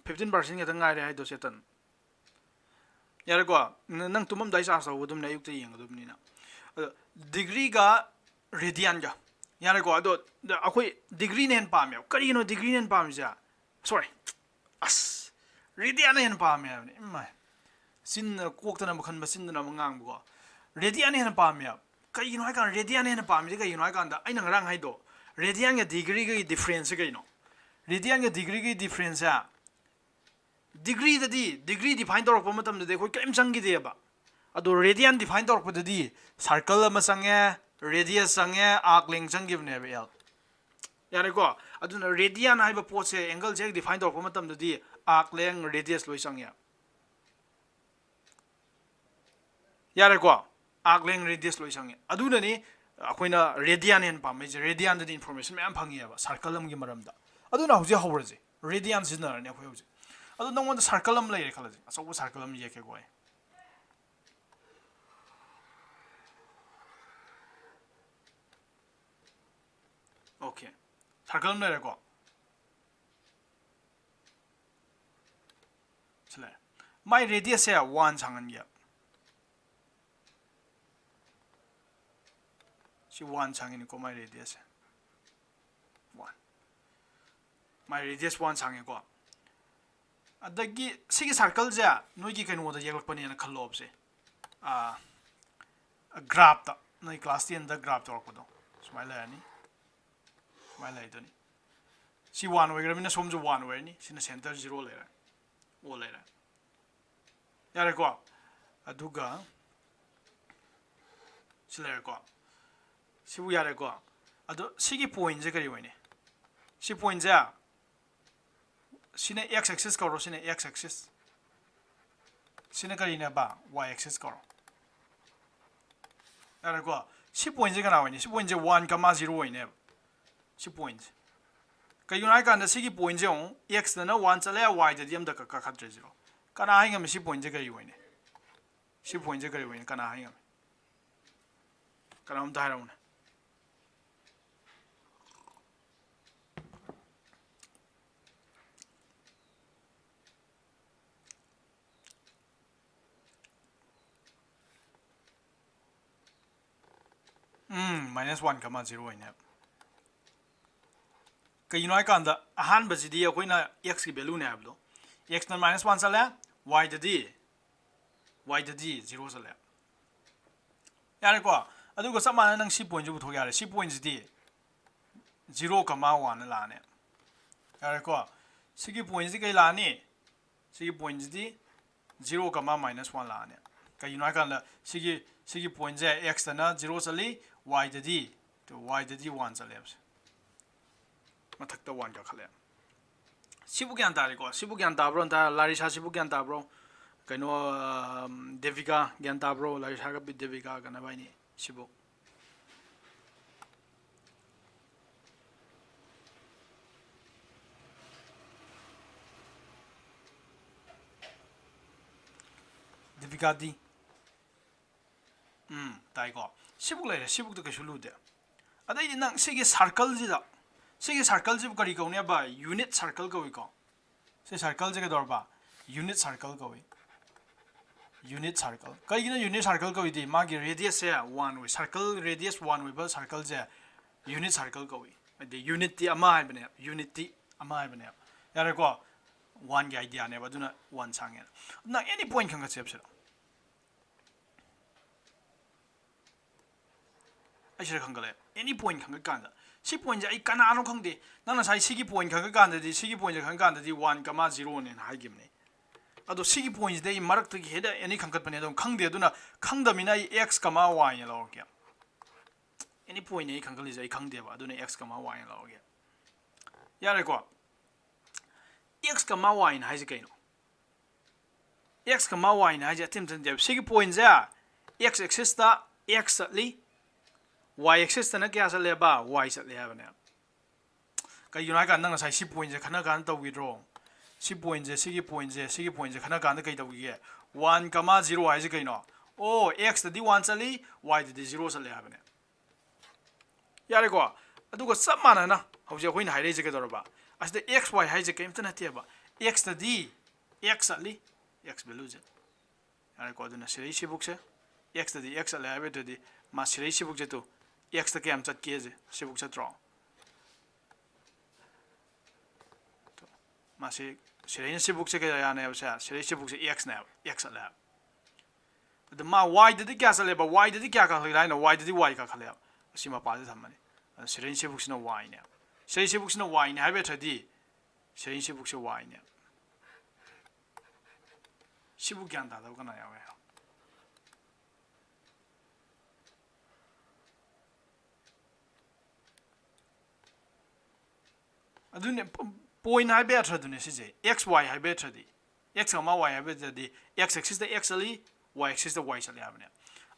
S1: 15% के तंगाइ रे हाइदो सेतन यारेको नंग तुमम दाइ सासा हो दुम नायुक ते यंग दुमनिना डिग्री का रेडियन का यारेको अदो अखोइ डिग्री नेन पाम या करिनो डिग्री नेन पाम जा सॉरी अस रेडियन नेन पाम या इमा सिन कोक्तना मखन मसिनना मंगांग बो रेडियन नेन पाम या करिनो हाइ कान रेडियन नेन पाम जे करिनो हाइ कान दा आइना ngarang हाइदो रेडियन के डिग्री के डिफरेंस करिनो रेडियन के डिग्री के डिफरेंस या डिग्री ददी डिग्री डिफाइन तौर पर मतम दे कोई केम संगी देबा अदो रेडियन डिफाइन तौर पर ददी सर्कल अमा संगे रेडियस संगे आर्क लेंथ संगिबने बे एल यारेको अदुना रेडियन हाइबा पोसे एंगल जे डिफाइन तौर पर मतम ददी आर्क लेंथ रेडियस लोइ संगे यारेको आर्क लेंथ रेडियस लोइ संगे अदुननी अखोइना रेडियन हेन पामे जे रेडियन ददी इन्फॉर्मेशन मैम फंगियाबा सर्कल अमगी मरमदा अदुना हुजे हौरजे रेडियन सिनरने अखोइ हुजे अदो नंगोंद सर्कल अम लेरे खलजे असौबो सर्कल अम येके गोय ओके सर्कल अम लेरे को चले माय रेडियस है 1 सांगन गया सी 1 सांगिन को माय रेडियस 1 माय रेडियस 1 सांगे को अदगी सिगी सर्कल जे नोगी कनो द येलकपने न खल्लोब से ग्राफ ता नोई क्लास 10 द ग्राफ तोरपदो स्माइल आनी स्माइल आइदनी सी 1 वेगरमिना सोम जो 1 वेनी सिना सेंटर 0 लेरा ओ लेरा यारे को अदुगा सिलेर को सिबु यारे को अदो सिगी पॉइंट जे करी वने सी पॉइंट जे सिने x एक्सिस करो सिने x एक्सिस सिने करिने बा y एक्सिस करो यारे को सी पॉइंट जे कना वने सी पॉइंट जे 1,0 वने सी पॉइंट कयुन हाइ कान सिगी पॉइंट जे x न 1 चले y द दिम द का खत्रे 0 कना हाइ ngam सी पॉइंट जे करी वने सी पॉइंट जे करी वने कना हाइ ngam कना हम तारा वने -1,0 इने कइनो हाइ कांदा अहान बजिदी अखोइना x की वैल्यू ने हाबलो x न -1 चले y ददी 0 चले यारे को ꯑꯗꯨꯒ ꯆꯞ ꯃꯥꯟꯅꯅ ꯅꯪ ꯁꯤ ꯄꯣꯏꯟꯠꯁꯤ ꯄꯨꯊꯣꯛ ꯌꯥꯔꯦ ꯁꯤ ꯄꯣꯏꯟꯠꯁꯤꯗꯤ 0,1 ꯂꯥꯛꯑꯅꯤ ꯌꯥꯔꯦꯀꯣ ꯁꯤꯒꯤ ꯄꯣꯏꯟꯠꯁꯤ ꯀꯩ ꯂꯥꯛꯑꯅꯤ ꯁꯤꯒꯤ ꯄꯣꯏꯟꯠꯁꯤꯗꯤ 0,-1 ꯂꯥꯛꯑꯅꯤ ꯀꯩꯒꯤꯅꯣ ꯍꯥꯏꯀꯥꯟꯗ ꯁꯤꯒꯤ ꯄꯣꯏꯟꯠꯁꯦ x ꯗꯅ 0 ꯆꯠꯂꯤ y ꯗꯗꯤ 1 ꯆꯠꯂꯦꯕꯁꯦ ꯃꯊꯛꯇ 1 ꯀꯥꯈꯠꯂꯦ सिबु ज्ञान तारेको सिबु ज्ञान ताब्रो अन्त लारिसा सिबु ज्ञान ताब्रो कइनो देविका ज्ञान ताब्रो लारिसा का देविका कना बाइनी सिबु देविका दी ताइको सिबु लेरे सिबु तो कइसु लुदे अदै नंग सिगे सर्कल जिदा सिगे सर्कल जिबु करि कौने बा यूनिट सर्कल कइको से सर्कल जगह दौरबा यूनिट सर्कल कवि यूनिट सर्कल कहीं यूनिट सर्कल कवि दी मागी रेडियस से 1 हुई सर्कल रेडियस 1 हुई बस सर्कल से यूनिट सर्कल कवि अदे यूनिटी अमा है बने यूनिटी अमा है बने यारे को 1 की आइडिया ने बदुना 1 सांगे ना एनी पॉइंट खंगा सेप से ऐसे खंगले एनी पॉइंट खंगा कांदा सी पॉइंट आई कनानो खंगदे नंना साइ सिगी पॉइंट खंगा कांददी सिगी पॉइंट खंगा कांददी 1,0 ने हाइगिमने अदो सिगी पॉइंट दे मरक तगी हेदा एनी खंगत पने दम खंगदे अदुना खंगदमिना x, y ने लौरके एनी पॉइंट ए खंगली जाई खंगदेबा अदुना x, y ने लौरके यारे को x, y ने हाइजे कइनो x, y ने हाइजे अतिम दे सिगी पॉइंट जा x एक्सिस ता x ली y एक्सिस तना क्या चले बा y चले हाबने कई युनाइ का नंग साइ सी पॉइंट जे खना कान तविद्रो सी पॉइंट जे खना कान कई तविगे 1,0 हाइजे कइनो ओ x दि 1 चली y दि 0 चले हाबने यारे को अदुगा सब मानना हौजे होइन हाइरे जे केदरबा असदे x y हाइजे कइमत नथिबा x दि x चली x वैल्यू जे यारे को अदुना सिरै सी बुक से x दि x चले हाबे दि मा सिरै सी बुक जे तो x तक हम चट के जे सिबुक चट्रो तो मासे सिरै सिबुक से के याने बसा सिरै सिबुक से x ने x ले द मा y दि क्या चले बा y दि क्या का खलाइना y दि y का खले सिमा पाजे थमने सिरै सिबुक से y ने सिरै सिबुक से y ने हाबे थदि सिरै सिबुक से y ने सिबुक ज्ञान दादा कना यावे अदुने पॉइंट हाइबे अथदुने सिजे x y हाइबे अथदि x मा y हाइबे जदि x एक्सिस द x चली y एक्सिस द y चली हाबने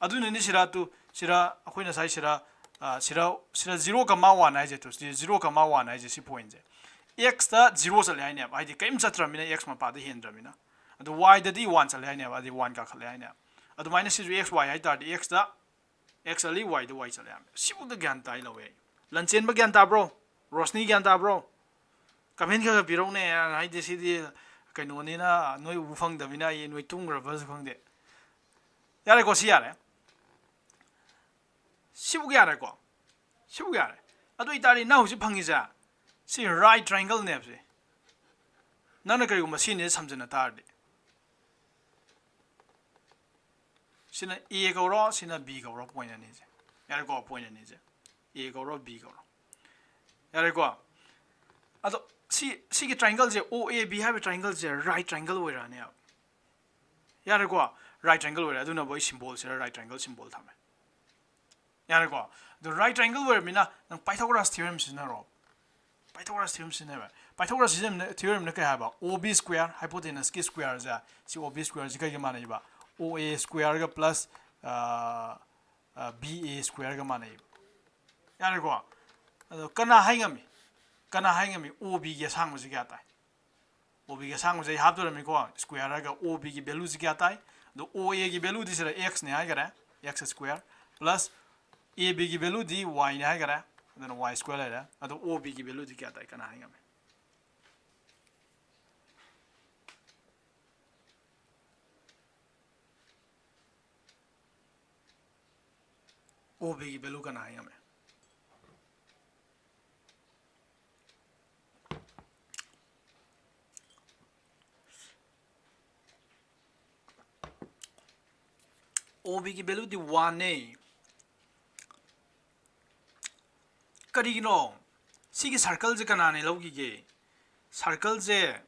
S1: अदुने नि सिरा तु सिरा अखोइना साइ सिरा 0,1 हाइजे तो 0,1 हाइजे सि पॉइंट जे x ता 0 चले हाइने हाइदि कइम चत्रमिना x मा पादे हेन्द्रमिना अदु y ददि 1 चले हाइने अदि 1 का खले हाइने अदु माइनस सिजु x y हाइ तादि x ता x चली y द y चले हाबने सिबु द ज्ञान ताइ लवे लंचेन ब ज्ञान ताब्रो रोशनी ज्ञान ताब्रो कमेंट का पिरोने हाइदि सिदि कइनोनिना नोइ उफंग दबिना ये नोइ तुंग्रबस खंगदे यारे को सियारे सिबु यारे को सिबु यारे अदु इतारी ना हुसि फंगिजा सि राइट ट्रायंगल नेबसे नन करिगुम सिने समजना तारदे सिना a गौरो सिना b गौरो पॉइंट नि जे यारे को पॉइंट नि जे a गौरो b गौरो यारे को अदो सी की ट्रायंगल जे OAB है ट्रायंगल जे राइट ट्रायंगल ओइराने यारे को राइट ट्रायंगल ओइरा दुना बोय सिंबल से राइट ट्रायंगल सिंबल थामे यारे को द राइट ट्रायंगल ओइर मिना नंग पाइथागोरस थ्योरम सिनारो पाइथागोरस थ्योरम सिनेबा पाइथागोरस थ्योरम ने कहा बा OB स्क्वायर हाइपोटेनस की स्क्वायर जा सी OB स्क्वायर जी कई माने बा OA स्क्वायर का प्लस BA स्क्वायर का माने यारे को अदो कना हाइगमी OB के सांग मुझे क्या ताई OB के सांग मुझे हाफ तो रमी को स्क्वायर का OB की वैल्यू क्या ताई तो OA की वैल्यू दी सिर्फ x ने आए करें x स्क्वायर प्लस AB की वैल्यू दी y ने आए करें तो y स्क्वायर है तो OB की वैल्यू दी क्या ताई करना है हमें OB की वैल्यू करना है हमें OB की वैल्यू दी 1 ने ꯀꯔꯤꯒꯤꯅꯣ ꯁꯤꯒꯤ ꯁꯥꯔꯀꯜꯁꯦ ꯀꯅꯥꯅ ꯂꯧꯈꯤꯒꯦ ꯁꯥꯔꯀꯜꯁꯦ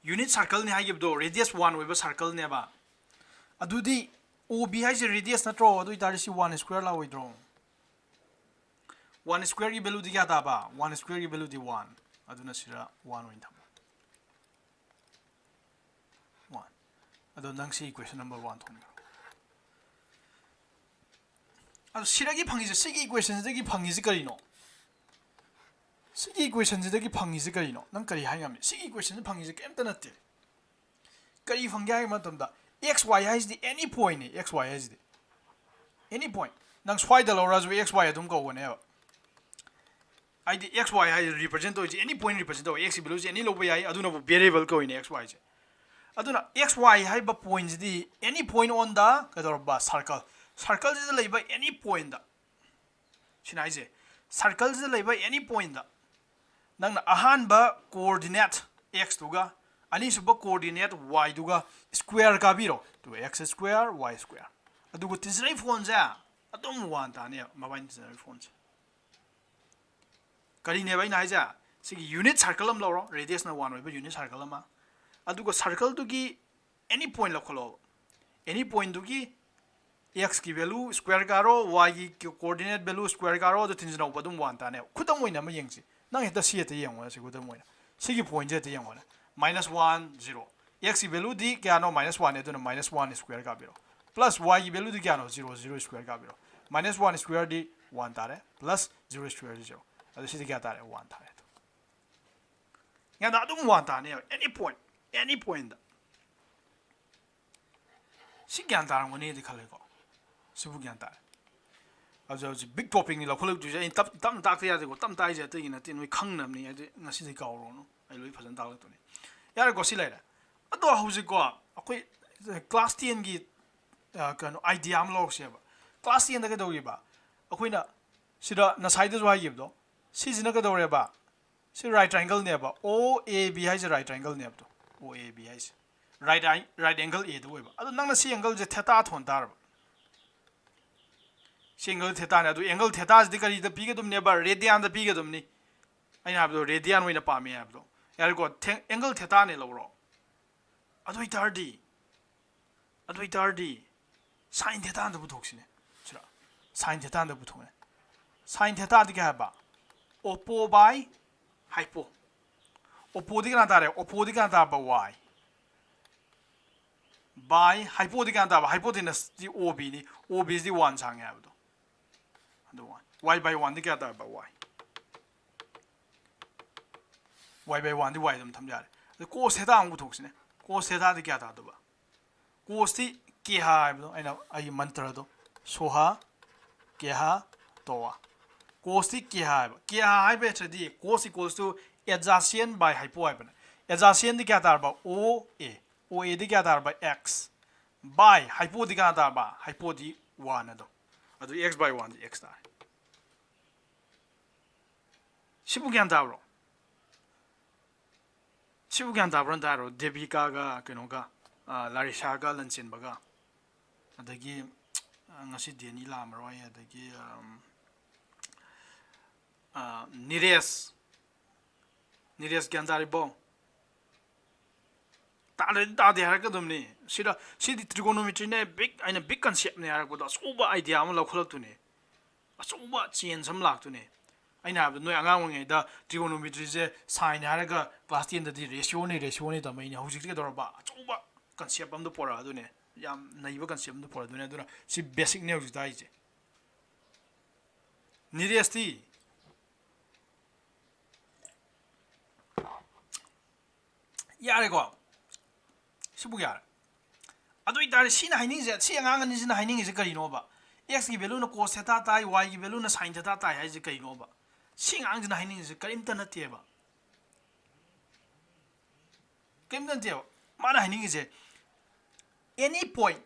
S1: ꯌꯨꯅꯤꯠ ꯁꯥꯔꯀꯜꯅꯤ ꯍꯥꯏꯈꯤꯕꯗꯣ ꯔꯦꯗꯤꯌꯁ 1 ꯑꯣꯏꯕ ꯁꯥꯔꯀꯜꯅꯦꯕ ꯑꯗꯨꯗꯤ OB 하이제 radius natro adu itari si 1 square la oidro 1 square gi value di kya ta ba 1 square gi value di 1 aduna sira 1 oin tham 1 adu nang si equation number 1 thom adu sira gi phangi se gi equation se gi phangi se kari no si equation se gi phangi se kari no nang kari hai ngam si equation se phangi se kem ta natte kari phangi hai matam da xy has the any point xy has the any point nang swai da lo razu xy adum ko ne I the xy has represent to any point represent to x below any low y aduna variable ko in xy je aduna xy hai ba points the any point on the kador ba circle circle is lay by any point da sinai je circle is lay by any point da nang na ahan ba coordinate x tuga ani suba coordinate y duga square ka biro to x square y square adugo tisrai phone ja adum wan ta ne mabain tisrai phone kari ne bai na ja sigi unit circle am lo radius na 1 oi unit circle ma adugo circle tu gi any point lo kholo any point tu gi x ki value square ka ro y ki coordinate value square ka ro to tinjna badum wan ta ne khudam oina ma yengsi nang heta si eta yeng wa sigu dam oina sigi point je ta yeng wa -1 0 x की value दी क्या no -1 है तो -1 square का बिरो plus y की value दी क्या no 0 0 square का बिरो -1 स्क्वायर दी 1 तारे प्लस 0 स्क्वायर दी 0 अदु सिदी क्या तारे 1 तारे तो या ना तुम 1 ताने any point दा सी ज्ञान तारंग वने दी खले को सिबु ज्ञान तारे अब जो बिग टॉपिक नि लखल दु जे तम तम ताक या दे को तम ताइ जे ते न ते नोइ खंग नम नि ngasi the कावरो no ai loi phazan tak to ni yar ko si laira ado hauji ko akoi class 10 gi kano idea am log se ba class 10 da ka dori ba akoi na sida na side jo ha yib do si jina ka dore ba si right triangle ne ba OAB hai je right triangle ne ba to OAB hai right angle A do ba ado nang na si angle je theta thon tar ba si angle theta na do angle theta di ka ri da pi ga dum ne ba radian da pi ga dum ni ai na ba do radian oi na pa me ba do यार को angle theta ने लो अदो इतारदी sin theta द बुथोक्सिने छिरा sin theta द बुथोने sin थीटा द क्या बा ओपो बाय हाइपो ओपो दी का तारे ओपो दी का ता बा y बाय हाइपो दी का ता बा hypotenuse the ob ni ob is दी 1 सांग है अदो 1 y by 1 दी क्या ता बा y y by 1 the y दम थम जारे तो cos थीटा ang बुथोक्सिने cos थीटा दी क्या ता दो बा cos दी के हा बदो आइना आई मंत्र दो सोहा के हा तोवा cos दी के हा है बे छदी cos equals to adjacent by hypo है बने adjacent दी क्या ता बा oa दी क्या ता बा x by hypo दी क्या ता बा hypo दी 1 दो अदो x by 1 दी x ता सिबु ज्ञान ताब्रो सिबु ज्ञान ताब्रन तारो देविका गा कनो गा लारिसा गा लंचिन बगा अदगी ngasi deni lamroi adagi nires gyandari bo ta de har ka dumni sida sidi trigonometry ne big concept ne har ko da suba idea am lokholak tu ne asuba chen sam lak tu ne aina ha noi angang ngai da trigonometry je sin har ga class 10 da di ratio ne da mai ne hojik ke dor ba suba concept am do pora du ne yam naiba concept do pora du ne duna si basic ne hojik dai je niresti yare ko sibu yar adu itare sina haining je si angang ani sina haining je kari no ba x की value न cos theta ताई y की value न sin theta ताई है जे कई no बा सिंग आंग जन हाइनिंग जे करिम त नते बा करिम त नते माना हाइनिंग जे any point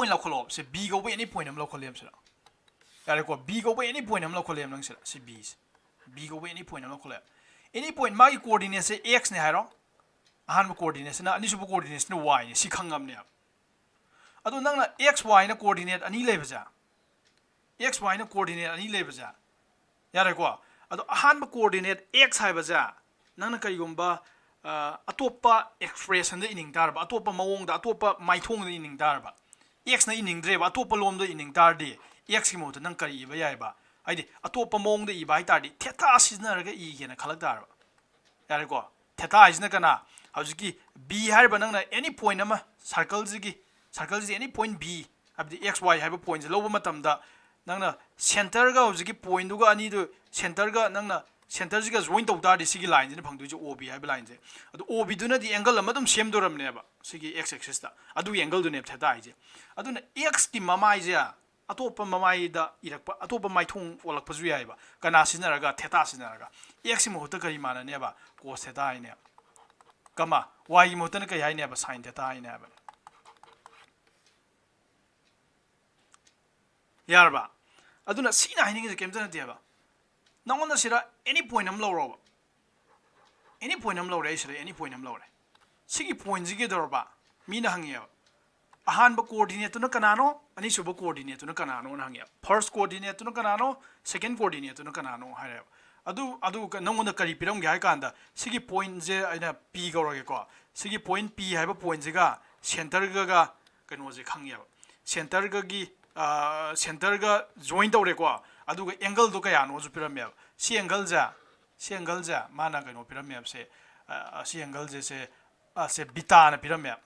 S1: लखलो से b गो any point हम लखलेम से यारे को b गो any point हम लखलेम नंग से b गो any point हम लखले any point मागी कोऑर्डिनेट से x ने हारो अहान कोऑर्डिनेट से ना अनिसुब कोऑर्डिनेट ने y ने सिखंगम ने अदो नंगना x y ना कोऑर्डिनेट अनि लेबजा x y ꯅ coordinate ani lebja yare ko ado ahan ba coordinate x haibaja nangna karigumba atopa expression da ining darba atopa mawong da atopa maithong da ining darba x na ining dreba atopa lom da ining dardi x ki mo nang kari iba yaiba aidi atopa mawong da iba tardi theta siznaraga i gena khalak darba yare ko theta isna kana hauji b harba nangna any point ama circle ji any point b abdi x y haiba point loba matamda nangna center ga hauji point duga ani du center ga nangna center ji ga join tau tardi sigi line ji phangdu ji ob haiba line ji adu ob du na di angle ama dum sem doram ne ba sigi x axis da adu angle du ne theta ai ji adu na x ki mamai ji atopa mamai da irakpa atopa maithong olakpa ju yai ba kana sinaraga theta sinaraga x mo hota kari mana ne ba cos theta ai ne kama y mo tan kai ai ne ba sin theta ai ne ba yarba aduna sina hining je kem tan ba nangona sira any point am low ro any point am low re sira any point am low re sigi point ji ge dorba mina hangiya ahan ba coordinate to na kanano ani suba coordinate to na kanano na hangiya first coordinate to na kanano second coordinate to na kanano hare adu nangona kari piram ge hai kanda sigi point je aina p goroge ko sigi point p haiba point je ga center ga kano je khangya center ga gi center ga join tawre ko adu ga angle do kaya no ju piram ya si angle ja mana kano piram ya se si angle je se beta na piram ya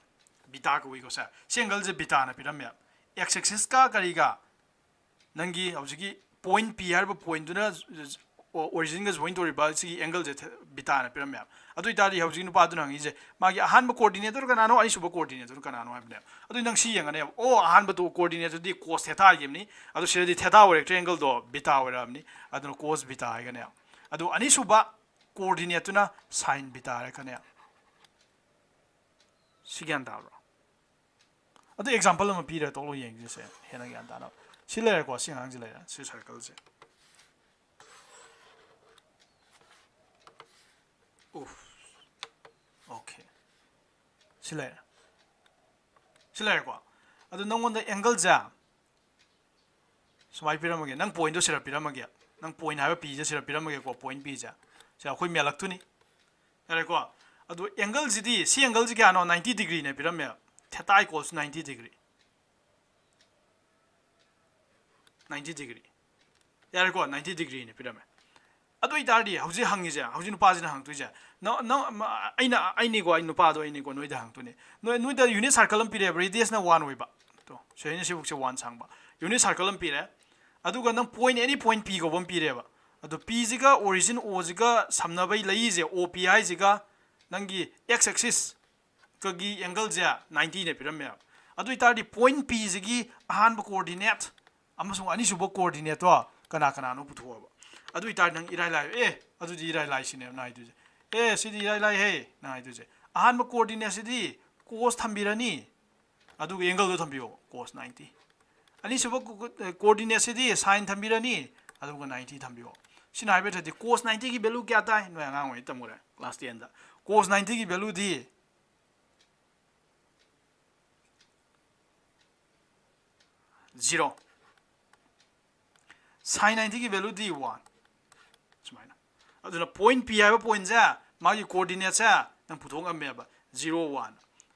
S1: beta ko wi ko sa si angle je beta na piram ya x axis ka kari ga nangi hauji point p harba point do na origin ga join to riba si angle je beta na piram ya adu itari hauji nu pa du nang ije magi ahan ba coordinate to kana no ani suba coordinate to kana no habne adu nang si yang ne o ahan ba to coordinate di cos theta gemni adu sira di theta or triangle do beta or amni adu cos beta ai gane adu ani suba coordinate na sin beta ra kane sigan da adu example ma pi ra to lo yeng je se hena gyan da no sile ko sing hang je le si circle je okay sile ko adu nangona angle ja sumai piramage nang point do sira piramage nang point ha p ja sira piramage ko point p ja sa khoi melak tu ni are ko adu angle ji di si angle ji ga no 90 degree ne pirame theta equals 90 degree yare ko 90 degree ne pirame adu itari hauji hangi ja hauji nu pa ji na hang tu ja no aini go ainu pa do aini go noi da hang tu ne noi da unit circle am pire radius na 1 oi ba to so ini sibuk se 1 sang ba unit circle am pire adu ga nang point any point p go bam pire ba adu p ji ga origin o ji ga samna bai lai je opi ji ga nangi x axis ka gi angle ja 90 ne pirame adu itari point p ji gi ahan ba coordinate amasung ani suba coordinate to kana no putho ba adu itar nang irai lai adu ji irai lai sine na idu je sidi irai lai he na idu je ahan ma coordinate sidi cos thambirani adu angle do thambio cos 90 ani suba coordinate sidi sin thambirani adu ga 90 thambio sina haibe thadi cos 90 ki value kya ta no ngang oi tamure class 10 da cos 90 ki value di 0 sin 90 की value दी 1 सुमाइना अदुना point p हाइबा point जा मागी coordinate सा नंग पुथोंग amoeba 0 1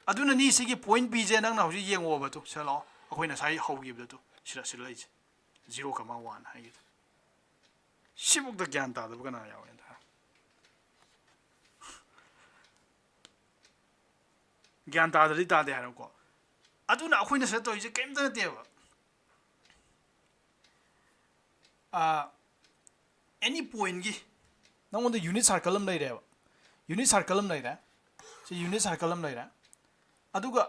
S1: अदुना नी सिगी point p जे नंग ना हुजि येंगो बा तो सलो अखोइना साइ हौगिबदा तो सिरा सिला इज 0,1 हाइगे सिबुक द ज्ञान ता दब गना याव एंदा ज्ञान ता दरि ता दे हारो को अदुना अखोइना स तो इजे केम द देबा any point gi nang the unit circle am lai re unit circle am lai ra so unit circle am lai ra aduga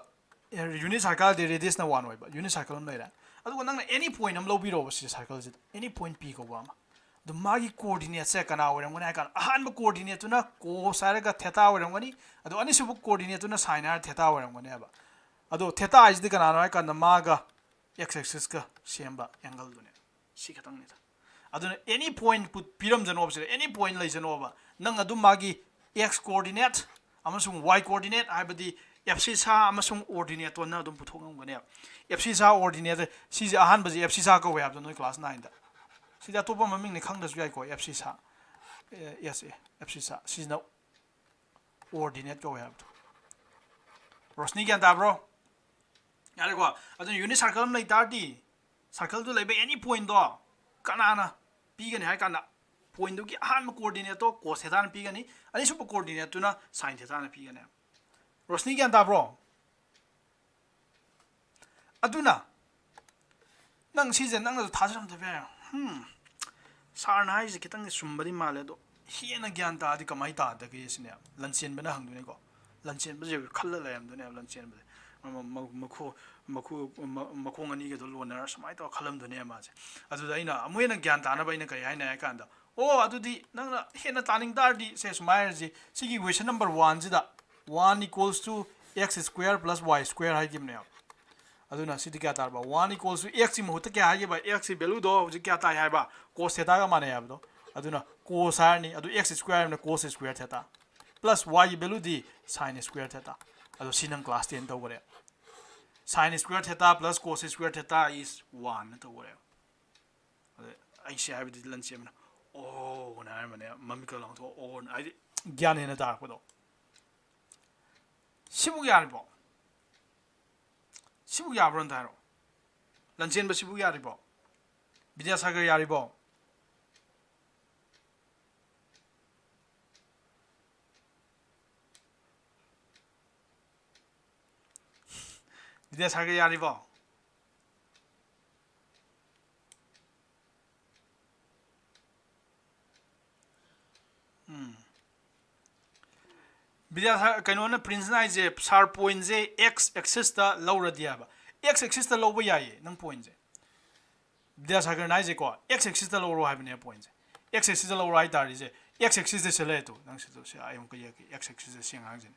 S1: unit circle de radius na 1 oi ba unit circle am lai ra aduga nang any point am lo bi ro ba si circle ji any point p ko ba ma the magi coordinate se kana oram ngani kan ahan ba coordinate na cos ara ga theta oram ngani adu ani subu coordinate na sin ara theta oram ngani ba adu theta is the kana no kan ma ga x axis ka semba angle du ne si khatang ne aduna any point put piram jano obse any point lai jano ba nang adu magi x coordinate amasung y coordinate habadi FC सा अमसुंग ordinate तो ना दुम पुथोंग गने FC सा ordinate सी अहान बजे FC सा को web नोय class 9 दा सी दा तोप ममिंग ने खंग दसु याय को FC सा yes FC सा सी ना ordinate को वेब रोशनी क्या ता ब्रो यारे को अदन यूनिट सर्कल में तारती सर्कल तो लेबे एनी पॉइंट दो कनाना पीगने हाय काना पॉइंट दो की अहान कोऑर्डिनेट तो cos थीटा ने पीगनी अनि सुपर कोऑर्डिनेट तो ना sin थीटा ने पीगने रोशनी क्या ता ब्रो अदुना नंग सीजन नंग थाजरम दबे सारना हाइजे खितंग सुमबदी माले दो हेना ज्ञान तादि कमाई तादगे इसने लंचेन बना हंगदुने को लंचेन बजे खल्ल लेमदुने लंचेन बजे मखो मखो मखोंग अनि के दो लोनर समाय तो खलमदुने माजे अदुदा इना अमुयना ज्ञान तानबा इना कय हाइना कांदा ओ अदुदी नंग हेना तानिंग तारदी से समाय जी सिगी क्वेश्चन नंबर 1 जिदा 1 equals to x square plus y square हाइ गिमने अदुना सिदी क्या तारबा 1 equals to x मुहत क्या हाइ बा x वैल्यू दो हुजि क्या ताय हाइबा cos थीटा का माने हाइबदो अदुना cos हारनी अदु x square ने cos square theta plus y value दी sin square थीटा अदु सिनंग क्लास 10 तवरे sin square theta plus cos square theta is 1 to where I see I did lunch oh na mane mami ko lang to oh I gyan hena ta ko do sibu yaribo ro lunch ba sibu yaribo vidyasagar yaribo vidyasagar yaribo vidyasagar kaino prince na je sar point je x axis ta lawra dia ba x axis ta lawba yaye nang point je vidyasagar na je ko x axis ta lawro haibne point je x axis ta lawra ai tari je x axis de sele to nang se to se ayum ko ye x axis de singang je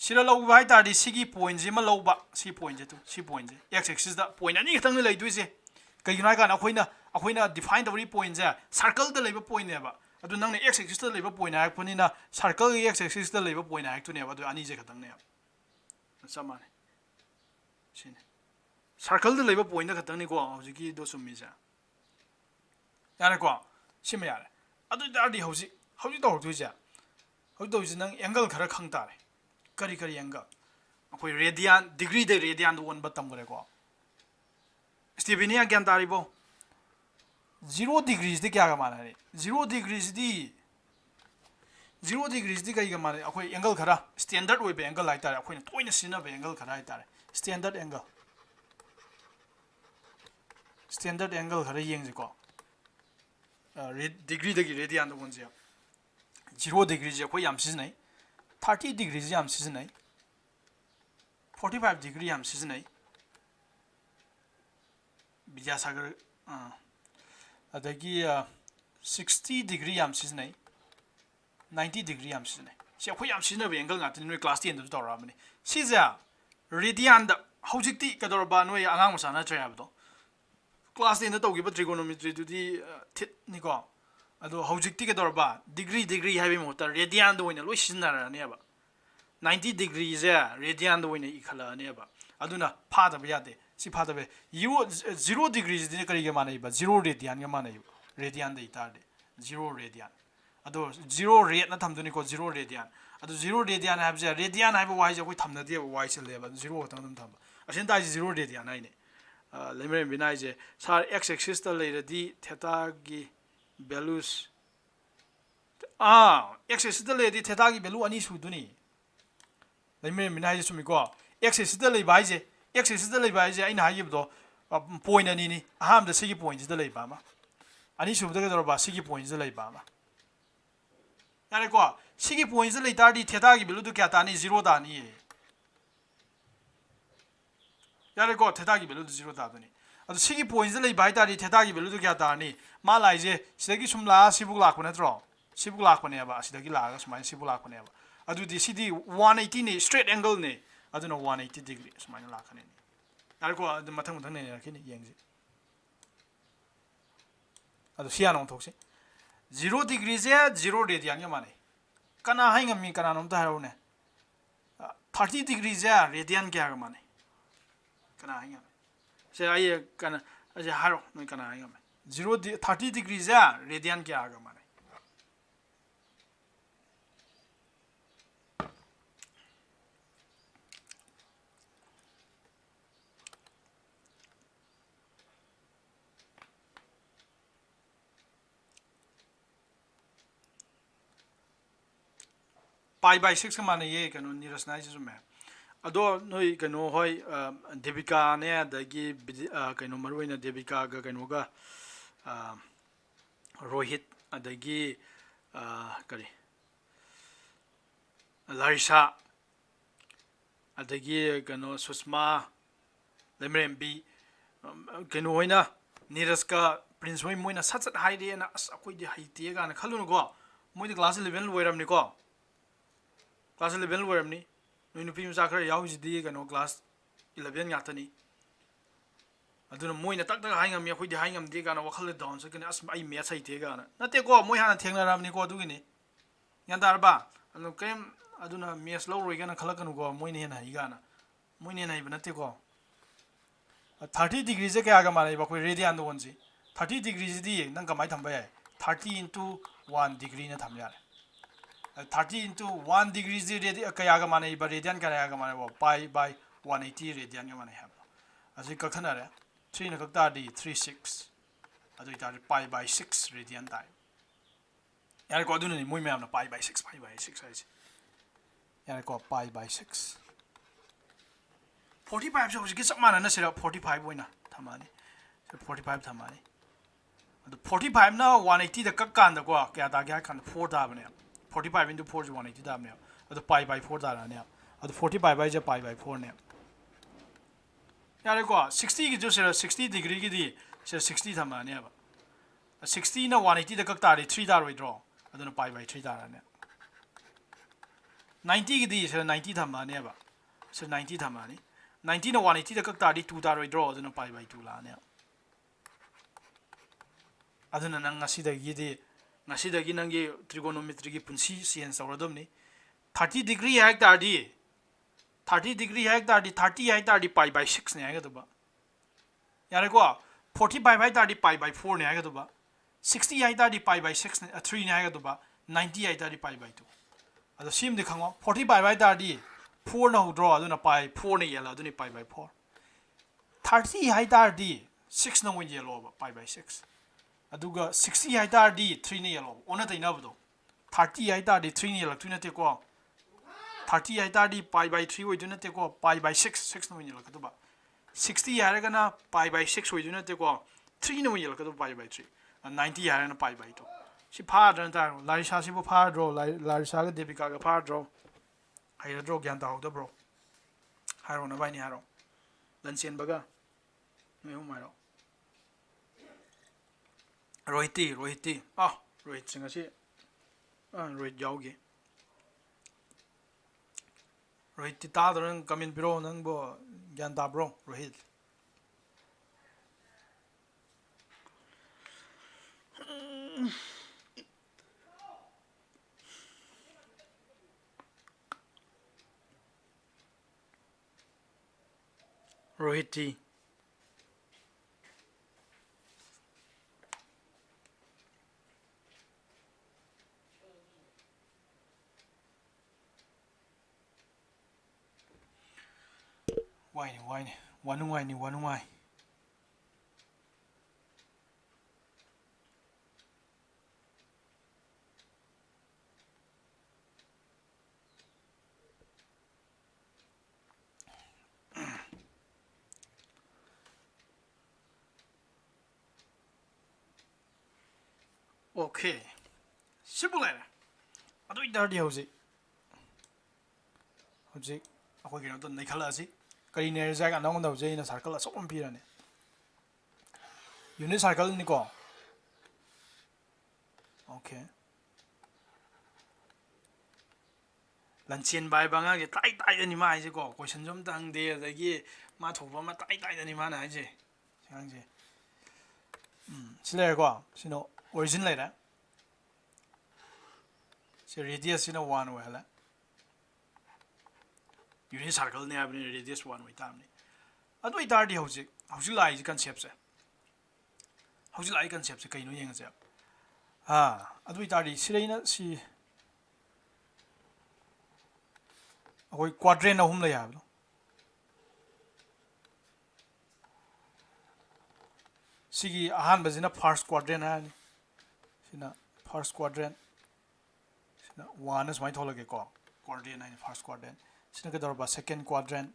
S1: सिरा लौबा high तारदि सिगी point जे मा लौबा C point जे तो C point जे x axis दा point अनि खतंग ले दुइ जे कगिनो high काना अखोइना define तवरी point जे circle दा लेबा पॉइंट नेबा अदु नंगने x एक्सिस दा लेबा पॉइंट हाइ फनिना सर्कल गे x एक्सिस दा लेबा पॉइंट हाइ तुनेबा अदु अनि जे खतंग ने समाने सिने सर्कल दा लेबा पॉइंट दा खतंग नि को हौजिकी दो सुमि जे यारे को सिमे यारे अदु दारदि हौजि तो दुइ जे हौजि तो नंग एंगल खरा खंग तारे करी करी एंगल अखोई रेडियन डिग्री दे रेडियन दो वन बतम करे को स्टीफेनिया ज्ञान तारिबो 0 डिग्रीज दे क्या का माना है 0 डिग्रीज दी कई का माने अखोई एंगल खरा स्टैंडर्ड ओइ बे एंगल लाइ तारे अखोई तोइना सिना बे एंगल खरा आइ तारे स्टैंडर्ड एंगल खरा येंग जे को डिग्री दे रेडियन दो वन जे 0 डिग्री जे अखोई याम सिज नहीं 30 degrees yam season 45 degree yam season vidyasagar adagi 60 degree yam season 90 degree yam season si akhoi yam season be angle ngat ni class 10 do ra mani si ja radian da hojikti kador ba noi angang masa na tra ba do class 10 da togi ba trigonometry du di thit ni ko अदो हौजिकती के दरबा degree highway Mota radian दो ओइना लोइ सिनरा नेबा 90 degree जे radian दो ओइना इखला नेबा अदुना फादबा यादे सि फादबे 0 डिग्री जे करी के मानै बा 0 रेडियन के मानै रेडियन दे इतादे 0 रेडियन अदो 0 रेड ना थमदुनि को 0 रेडियन अदो 0 रेडियन हाइब जे रेडियन हाइब वाइ जे कोइ थमना दे वाइ से लेबा 0 तंग दम थम असेन ताइ 0 रेडियन हाइने लेमरे बिनाइ जे सार x एक्सिस त लेरदि थीटा की values x axis da le di theta gi value ani su duni leime mina ji sumi ko x axis da le bai je x axis da le bai je aina hayi bdo point ani ni aham da sigi point da le ba ma ani su da ga do ba sigi point da le ba ma yare ko sigi point da le ta di theta gi value du kya ta ni 0 da ni yare ko theta gi value du 0 da duni अदु सिगी point ले by तारि theta की value तो क्या तारनी मा लाइजे सिदगी सुमला सिबुक लाख नत्रो सिबुक लाख नेबा सिदगी लागा सुमाय सिबुक लाख नेबा अदु दि सिदी 180 ने स्ट्रेट एंगल ने अदुना 180 डिग्री सुमाय लाखने यार को अदु मथंग मथंग ने रखिनि येंगजे अदु सिया नं थोक्से 0 डिग्री जे 0 रेडियन के माने कना हाइ ngami कना नम ता हारोने 30 degree से रेडियन क्या का माने कना आएगा से आइए कना अजे हारो नहीं कना आएगा मैं 30 degree से रेडियन क्या का माने पाई बाय 6 का माने ये कनो निरसनाइज में अदो नोई कनो होय देविका ने अदगी कनो मरुइना देविका गा कनो गा रोहित अदगी करी लारिसा अदगी कनो सुषमा लेमरेम्बी कनो होइना नीरज का प्रिंस होय मोइना सचत हाइरे ना अस अखोइदि हाइते गाना खलुनो को मोइदि क्लास 11 लोइरमनि को क्लास 11 लोइरमनि नोइ नुपी मचा खरा याउजिदि कनो क्लास 11 गातनी अदुना मोइना तक तक हाइngam या खोइदि हाइngam दि गाना वखल डाउन सकने अस आई मैच हाइते गाना नते को मोइ हाना थेंगनारामनि को दुगिनि यानदारबा अनु केम अदुना मैच लौरोइ गाना खलकनु को मोइने हेना हाइ गाना मोइने हाइबा नते को 30 degree से क्या माने बा कोई रेडियन दो वनसी 30 degree दी नंग कमाई थंबा है 30 into 1 degree ना थम यार 30 into 1 degree दी रेडियन क्या माने बा रेडियन क्या माने वो पाई बाय 180 रेडियन का माने है असी कखना रे 3 न कक्ता दी 36 अदुइ तार पाई बाय 6 रेडियन ताई यार को अदुना नि मोइ म्याम ना पाई बाय 6 है यार को पाई बाय 6 45 से होजिके सब माना ना सिरा 45 होइना थमानी 45 थमानी अदु 45 ना 180 द कक्कान द को क्या दा क्या खान 4 दाबने 45 into 4 is 180 दाबने अदु पाई बाय 4 दाराने अदु 45 बाय जे पाई बाय 4 ने यारे को 60 की जो सिरा 60 डिग्री की दी सिरा 60 थमाने अब 60 ना 180 द कक्ता रे 3 दार ड्रॉ अदु पाई बाय 3 दाराने 90 की दी सिरा 90 थमाने अब सिरा 90 थमानी 90 na 180 da kakta di 2 da roi draw aduna pi by 2 la ne aduna nang ngasi da gi nangi trigonometry gi punsi science awradom ni 30 degree hectare di 30 degree hectare di 30 hectare di pi by 6 ne aga ba yare ko 45 hectare di pi by 4 ne aga ba 60 hectare di pi by 6 ne 3 ne aga ba 90 hectare di pi by 2 ado sim de khango 45 hectare di 4 na draw aduna pi 4 ne yellow aduna pi by 4 30 hectare di 6 na win yellow ba pi by 6 aduga 60 hectare di 3 ne yellow ona tai na bdo 30 hectare di 3 ne yellow tu na te ko 30 hectare di pi by 3 oi tu na te ko pi by 6 na win yellow ka ba 60 yara ga na pi by 6 oi tu na te ko 3 na win yellow ka pi by 3 90 yara na pi by 2 si pha dan ta larisa si bo pha draw larisa ga debika ga pha draw hai draw gyan ta ho bro haro na bai ni haro lanchen baga noi ho mai ro rohiti rohit singa si rohit jauge rohit ta dran kamin bro nang bo gyan ta bro rohit Rohiti why ni wanungai okay simple era adu idar di hauji akoi kino to nai khala asi kari ne ja ga nang dau je na circle so om pira ne unit circle ni ko okay lanchen bai banga ge tai tai ni ma ai ko question jom tang de da gi ma thoba ma tai tai ni ma na ai sang je sile ko sino origin lai da se radius sino 1 wa la unit circle ने हाबने radius 1 होई तामने अदो इतारदी हौजिक लाई concept से हौजिक लाई concept से कइनो येंगसे अदो इतारदी Serena सी अखोई quadrant अहुम लय हाबलो सिगी Ahaan बजिना first quadrant है सिना फर्स्ट क्वाड्रेंट सिना 1 is my थोलगे को quadrant है फर्स्ट क्वाड्रेंट सिना के दरबा सेकंड क्वाड्रेंट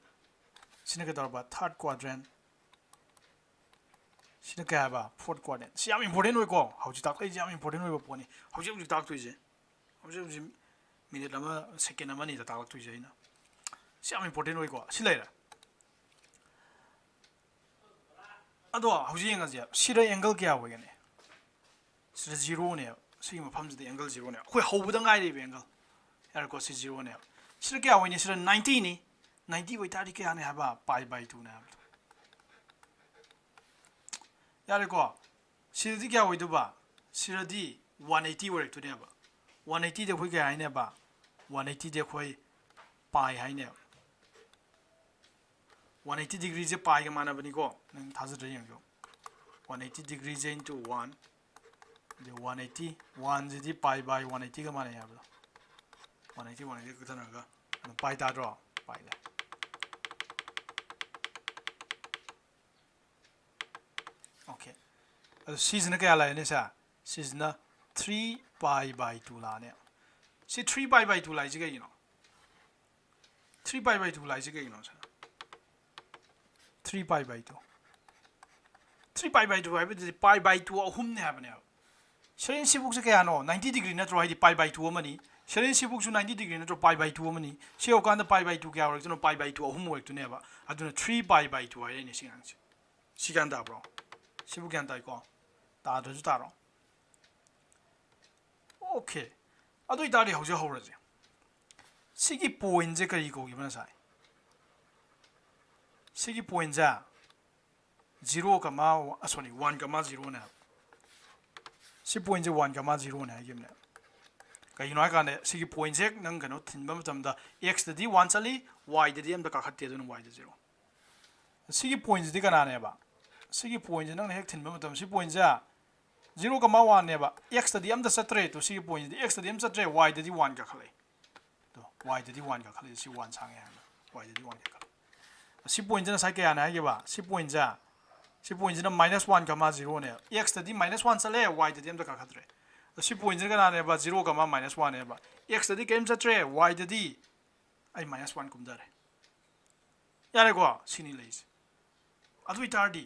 S1: सिना के दरबा थर्ड क्वाड्रेंट सिना के हाबा फोर्थ क्वाड्रेंट सि याम इंपोर्टेंट होय को हौजि ताकलै याम इंपोर्टेंट होय पोनी हौजि ताक तुइजे हौजि मिनिट अमा सेकंड अमा नि ताक तुइजे इना सि याम इंपोर्टेंट होय को सि लैरा अदो हौजि यंगजे सिरा एंगल क्या होगने सिरा 0 ने सिगी मफमजिदे एंगल 0 ने अखोय हौबदा गाइरे एंगल यार को सि 0 ने सिरा क्या होइने सिरा 90 नि 90 वइ तारि क्या ने हाबा पाई बाय 2 ने हाबा यार को सिरदी क्या होइदो बा सिरदी 180 वर्क तो ने हाबा 180 दे खोय क्या हाइने बा 180 दे खोय पाई हाइने 180 degree जे पाई के माना बनी को नंग थाजर रही हैं 180 degree J into 1 J 180 1 J the pi by 180 का माना यहाँ बला 180 कितना होगा पाई तारो पाई दा ओके अब सीजन क्या लाए ने सा सीजन 3 पाई बाय 2 लाने सी 3 पाई बाय 2 लाए जी क्या 3 पाई बाय 2 लाए जी क्या सा 3 pi by 2 3 pi by 2 है बे pi by 2 अहुम ने हाबने शरीन सिबुक से क्या नो 90 डिग्री नत्रो है pi by 2 अमनी शरीन सिबुक सु 90 डिग्री नत्रो pi by 2 अमनी से ओकान द pi by 2 क्या वर्क तो pi by 2 अहुम वर्क तो ने बा अदुना 3 pi by 2 है ने सिगांग सिगान दा ब्रो सिबुक क्या ता को ता दजु तारो ओके अदु इतारी हौजे हौरजे सिगी पॉइंट जे करी को गिबना साइ सिगी पॉइंट जा 0 कमा सॉरी 1 कमा 0 ने सी पॉइंट जे 1 कमा 0 ने गिमने कहीं ना काने सिगी पॉइंट जे नंग कनो थिनबा मतम दा x ददी 1 चली y ददी हम दा काखते दन y द 0 सिगी पॉइंट दि कना ने बा सिगी पॉइंट नंग हेक थिनबा मतम सी पॉइंट जा 0 कमा 1 ने बा x ददी हम दा सत्रे तो सिगी पॉइंट दि x ददी हम सत्रे y ददी 1 का खले तो y ददी 1 का खले सी 1 सांगे y ददी 1 का सी पॉइंट ना साइ क्या ना है बा सी पॉइंट ना -1 कमा 0 ने x ददी -1 चले y ददी हम दा काखत्रे सी पॉइंट का ना ने बा 0 कमा -1 ने बा x ददी केम सत्रे y ददी आई -1 कुम दरे यारे को सिनी लेस अदु इतारदी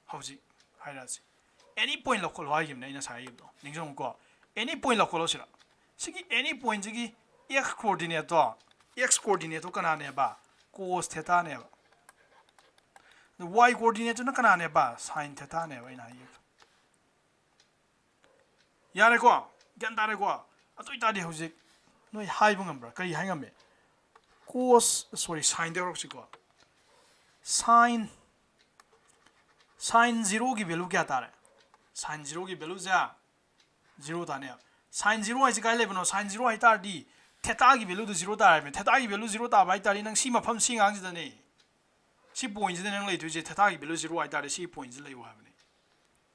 S1: हौजी हाइरासी एनी पॉइंट लखोल वाइ गिम ने साइ दो निंजों को एनी पॉइंट लखोल सिरा सिगी एनी पॉइंट जिगी x कोऑर्डिनेट तो कना ने बा cos थीटा ने बा y कोऑर्डिनेट तो कना ने बा sin थीटा ने बा ना ये यारे को गन तारे को अतु इतादी हौजी नोय हाइ बुंगम्ब्रा करी high ngame cos sorry sin दे रोक्सी को sin 0 की वैल्यू क्या तारे sin 0 की वैल्यू जा 0 ताने sin 0 है काय लेबनो sin 0 है तारदी थीटा की वैल्यू तो 0 तारे में थीटा की वैल्यू 0 ताबाय तारी नंग सी मफम सी ngang जदने सी पॉइंट जदने नंग लेतु जे थीटा की वैल्यू 0 है तारे सी पॉइंट ज लेयो हाबने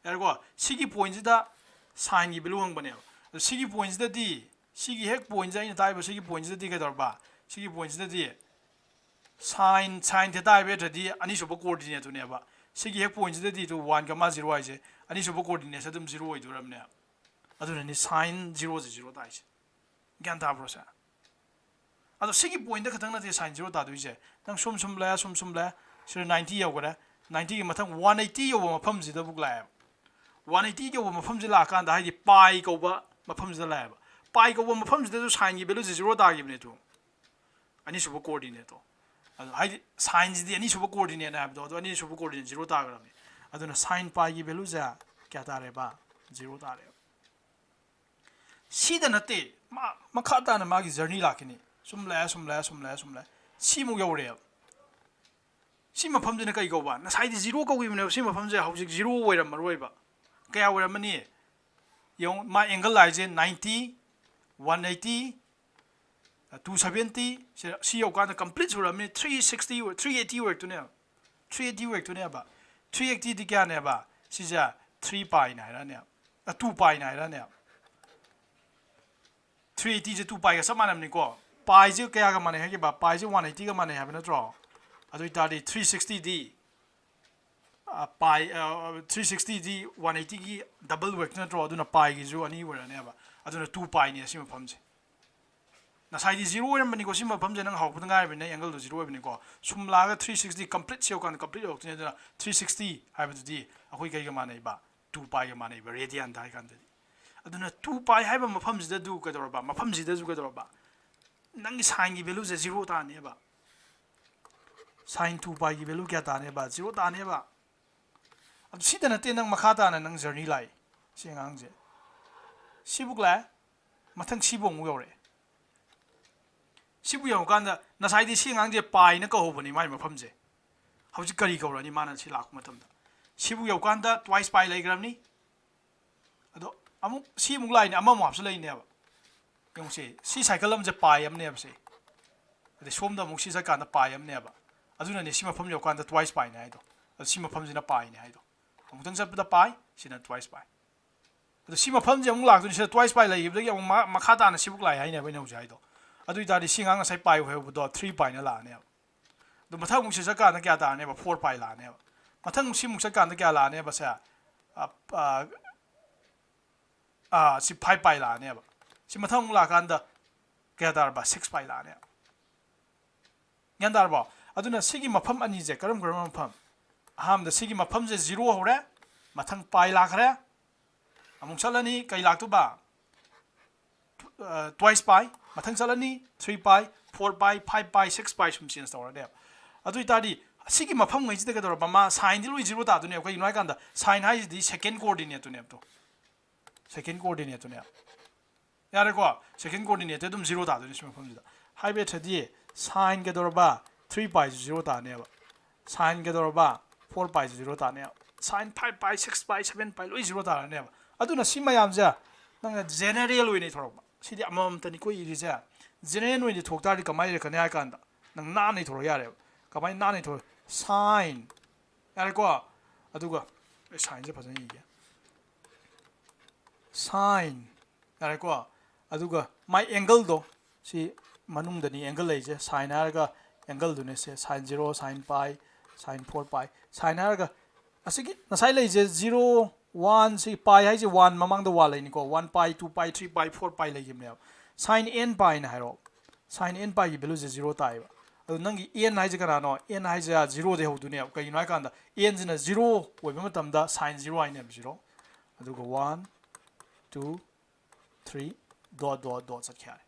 S1: यारगो सी की पॉइंट दा sin की वैल्यू हंगबने सी की पॉइंट दा दी सी की हेक पॉइंट जा इन ताइबो सी की पॉइंट दा दी गदरबा सी की पॉइंट दा दी sin थीटा बे जदी अनि सुबो कोऑर्डिनेट तो नेबा सी की हेक पॉइंट दा दी तो 1 कमा 0 है जे अनि सुबो कोऑर्डिनेट अदुम 0 है दुरमने अदुननि sin 0 जे 0 ताइसे ज्ञान ताब्रो सा अदो सिगी पॉइंट दा खतंग नते sin 0 तादुइसे नंग सुम ला सिर 90 यगोरा 90 की मथंग 180 योबो मफम जिदा बुक लाय 180 के वो मफम जिला कांदा हाइदि पाई कोबा मफम जिदा लाय पाई कोबा मफम जिदा जो sin की वैल्यू 0 तागिबने तो अनि सुबो कोऑर्डिनेट तो अदो हाइदि sin जिदि अनि सुबो कोऑर्डिनेट हाबदो अदो अनि सुबो कोऑर्डिनेट 0 तागरमे अदुना sin पाई की वैल्यू जा क्या तारे बा 0 तारे सीदा नते मखा ताना मागी जर्नी लाकिनी सुमला सी मु यौरे सी मफम जने कई गौबा ना साइड 0 कौगिबने सी मफम जे हौजिक 0 ओइरम मरोइबा कया ओइरमनी यो मा एंगल लाइजे 90 180 270 सी यौकान कंप्लीट सुरमनी 360 380 वर्तुने 380 वर्तुने बा 380 दी क्या ने बा सिजा 3 पाई नाइराने 2 पाई नाइराने 380 जे 2 पाई का समानमनी को पाई जे क्या का माने है कि बा पाई जे 180 का माने है नत्रो अदु इतादी 360 दी पाई 360 दी 180 की डबल वर्क नत्रो अदुना पाई की जो अनि वरने बा अदुना 2 पाई ने सिम फमजे नासाइदी जीरो ओरमनी को सिम फमजे नंग हाउ पतंगा बिने एंगल दो जीरो बिने को सुमलागा 360 कंप्लीट सेव कान कंप्लीट होतने दना 360 हाइबदुदी अखोई कई का माने बा 2 पाई का माने बा रेडियन दाइ कान दे अदुना 2 पाई हाइबा मफम जिदा दु कदरबा मफम जिदा जु कदरबा नंगी साइन की वैल्यू जे जीरो ताने बा साइन 2 पाई की वैल्यू क्या ताने बा जीरो ताने बा अब सीधा नते नंग मखा ताना नंग journey lie सिंगांग J सिबुक La मथंग सिबोंग you're सिबु यौकान नसाइदी सिंगांग जे पाई न कहौबनी माइ मफम जे हौजि करी कौरनी माना सि लाख मतम सिबु यौकान दा ट्वाइस पाई लेग्रामनी अदो अमु सिमुक लाइन अमा मापस लेने अब यौसे सि साइकिल अम जे पाई अमने अब से अदे सोमदा मुक सि सकान पाई अमने अब अदुना ने सि मफम यौकान दा ट्वाइस पाई ने आइदो अदो सि मफम जिना पाई ने आइदो अमुतंग सपदा पाई सिना ट्वाइस पाई अदो सि मफम जे अमुक लाखदुनि से ट्वाइस पाई लेगिबदगी अमुक मखा ताना सिबुक लाई हाइने बने हौजि आइदो अदु इतादी सिंगांग साइ पाई होबदो 3 पाई न लाने अब दो मथंग मुक से सकान क्या ताने अब 4 पाई लाने अब मथंग सि मुक सकान क्या लाने अब से सि 5 पाई लाने अब सि मथंग लाकान दा क्या तारबा 6 पाई लाने ग्यान तारबा अदुना सिगी मफम अनि जे करम करम मफम अहम द सिगी मफम जे 0 होरे मथंग पाई लाखरे अमुक चलनी कई लाखतुबा ट्वाइस पाई मथंग चलनी 3 पाई 4 पाई 5 पाई 6 पाई सुम चेंज तौर दे अदु इतादी सिगी मफम गई जिदे कदर बमा साइन दि लोई 0 ता दुने कोइ नय कांदा साइन हाइ दि सेकंड कोऑर्डिनेट तुने तो सेकंड कोऑर्डिनेट तुने यारे को सेकंड कोऑर्डिनेट तुम 0 ता दुने सिम मफम जिदा हाइबे थदि साइन के दरबा 3 पाई 0 ता ने साइन के दरबा 4 पाई 0 ता ने साइन 5 पाई 6 पाई 7 पाई लोई 0 ता ने अदुना सिम याम जा नंग जनरल ओइने थोरबा सिदि अमम तनि को इरिजा जनरल ओइने थोक्तादि कमाइ रे कने आकांदा नंग ना नै थोर यारे कमाइ ना नै थोर साइन यारे को अदुगा साइन जे फजन इगे साइन यारे को अदुगा माइ एंगल दो सी मनुंग दनि एंगल लेजे साइन आरगा एंगल दुने से sine 0 sine pi sine 4 pi sine आरगा असिगी नसाइ लेजे 0 1 सी पाई हाइजे 1 ममांग द वाल लेनि को 1 पाई 2 पाई 3 पाई 4 पाई लेगिमने साइन n पाई ना हाइरो साइन n पाई की वैल्यू जे 0 ताइबा अदु नंगी n हाइजे कनानो n हाइजे 0 दे होदुने कई नाय कांदा n जिना 0 ओइबा मतमदा साइन 0 आइने 0 अदुगा 1 2 3 dot dot dot सख्यारे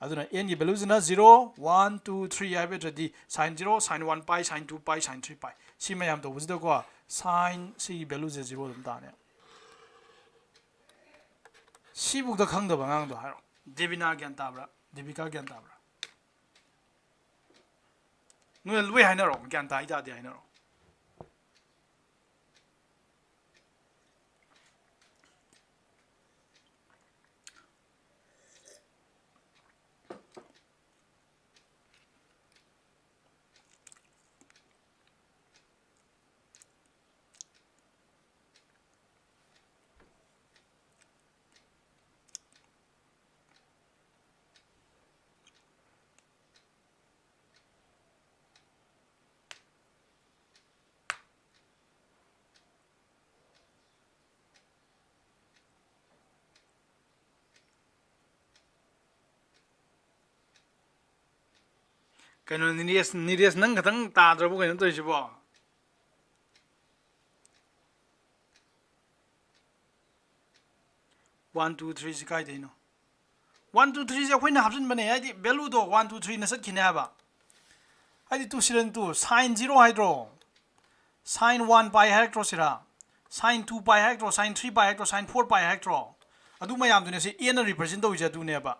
S1: अदुना n की वैल्यू जिना 0 1 2 3 आइबे जदि sine 0 sine 1 pi sine 2 pi sine 3 pi सी मयाम तो बुझदो को साइन सी वैल्यू जे 0 दम ताने सी बुक द खंग द बंगांग दो हारो देबिना ज्ञान ताब्रा देबिका ज्ञान ताब्रा नु लुइ हाइनरो ज्ञान ताइ जादि हाइनरो कनो निरेस नंग खतंग ताद्रबो कनो तोइसिबो 1 2 3 से काय देनो 1 2 3 से अखोइना हाबजन बने आइदि वैल्यू दो 1 2 3 न सखिने हाबा आइदि 2 सिरन 2 sin 0 हाइड्रो sin 1 पाई हेक्ट्रो सिरा sin 2 पाई हेक्ट्रो sin 3 पाई हेक्ट्रो sin 4 पाई हेक्ट्रो अदु मयाम दुने से n रिप्रेजेंट तौ जे दुने बा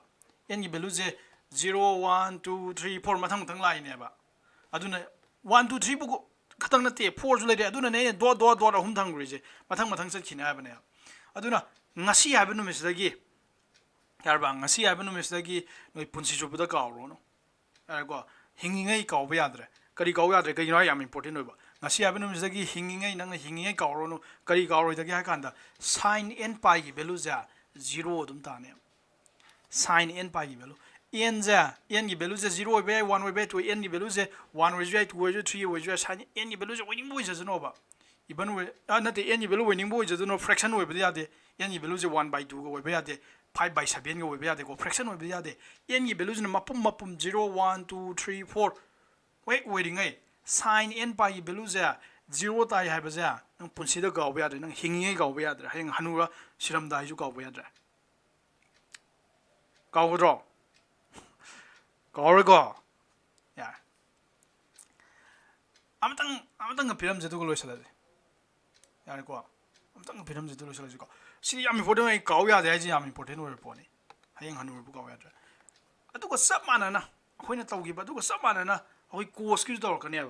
S1: n की वैल्यू जे 0 1 2 3 4 मथंग मथंग लाइने बा अदुना 1 2 3 बु खतंग नते 4 जु लेदे अदुना ने दो दो दो अहुम थंग रिजे मथंग मथंग सखिने हाबने अदुना ngasi हाबे नुमिसदगी yarba ngasi haiba numisdagi noi punsi chupda kauro no yarko hingingai kauba yadre kari kau yadre kai no yam important oiba ngasi haiba numisdagi hingingai nang hingingai kauro no kari kauro dagi ha kanda sin n pi gi value ja 0 dum tane sin n pi gi value n ja n gi value ja 0 oiba 1 oiba 2 n gi value ja 1 oiba 2 oiba 3 oiba sin n gi value ja winning boy ja no ba iban we nate n gi value winning boy ja no fraction oiba yade n gi value ja 1 by 2 oiba yade 5 by 7 ga oiba yade ko fraction oiba yade n gi value na mapum 0 1 2 3 4 wait waiting ai sin n pi gi value ja 0 tai haiba ja nang punsi da gaw ba yade nang hingi gaw ba yade hang hanura siram dai ju gaw ba yade gaw go gaw go ya amtang piram je du lo sala ya ko amtang piram je du lo sala ko 시 야미 보더니 가오야 되지 야미 보더니 왜 보니 하영 하는 거 가오야 돼 아두고 쌉만하나 호이나 따오기 봐 두고 쌉만하나 호이 코스키도 더 거냐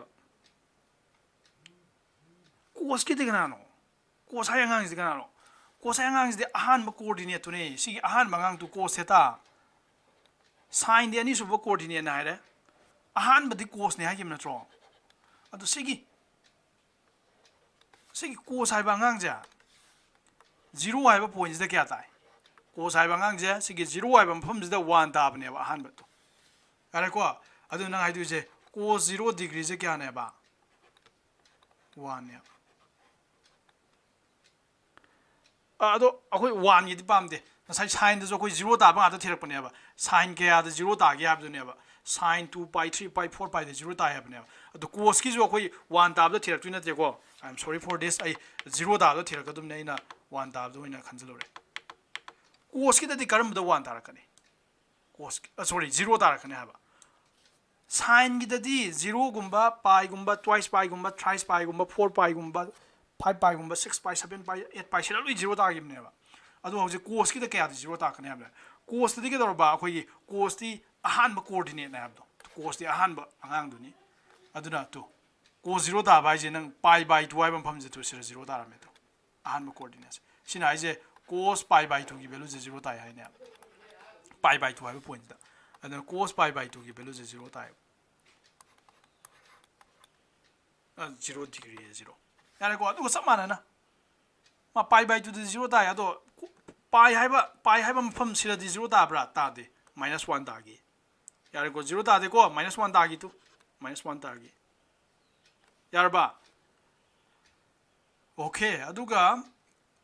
S1: 코스키 되가나노 코사양항이 되가나노 코사양항이 돼 아한 뭐 코디네이터네 시 아한 방항 두 코세타 사인 데 아니 수버 코디네이터 나이래 아한 버디 코스네 하기 나트로 아두 시기 코사이 방항자 0 하이바 포인트다 kya tai cos haiba ngang je sigi 0 haiba mpham jida 1 tab ne ba han ba to are ko adu nang haidu je cos 0 degree je kya ne ba 1 ne ado akoi 1 yi di pam de sai sin de jo koi 0 tab nga da thirak pa ne ba sin kya da 0 ta kya ba ne ba sin 2 pi 3 pi 4 pi de 0 ta ya ba ne ado cos ki jo koi 1 tab da thirak tu na te ko I'm sorry for this I 0 tab da thirak ka dum ne na 1 tab do ina khanjalore cos ki da di karam da 1 tar kane cos sorry 0 tar kane haba sin gi da di 0 gumba pi gumba twice pi gumba thrice pi gumba 4 pi gumba 5 pi gumba 6 pi 7 pi 8 pi sila lui 0 tar gi ne ba adu hoje cos ki da kya 0 tar kane haba cos di ge dor ba khoi gi cos di ahan ba coordinate na haba cos di ahan ba angang du ni adu na to cos 0 tar ba je nang pi by 2 ai bam pham je to 0 tar me to 아한번 코디네이션 시나 이제 cos pi by 2 기 value 0 따위 하네 pi by 2 하고 포인트다 아니 cos pi by 2 기 value 0 따위 0 디그리에 0 야래고 누가 썸만하나 마 pi by 2 0 따위 야도 pi 하이바 펌 시라디 0 따브라 따데 -1 따기 야래고 0 따데고 -1 따기 또 -1 따기 야르바 오케이 아두가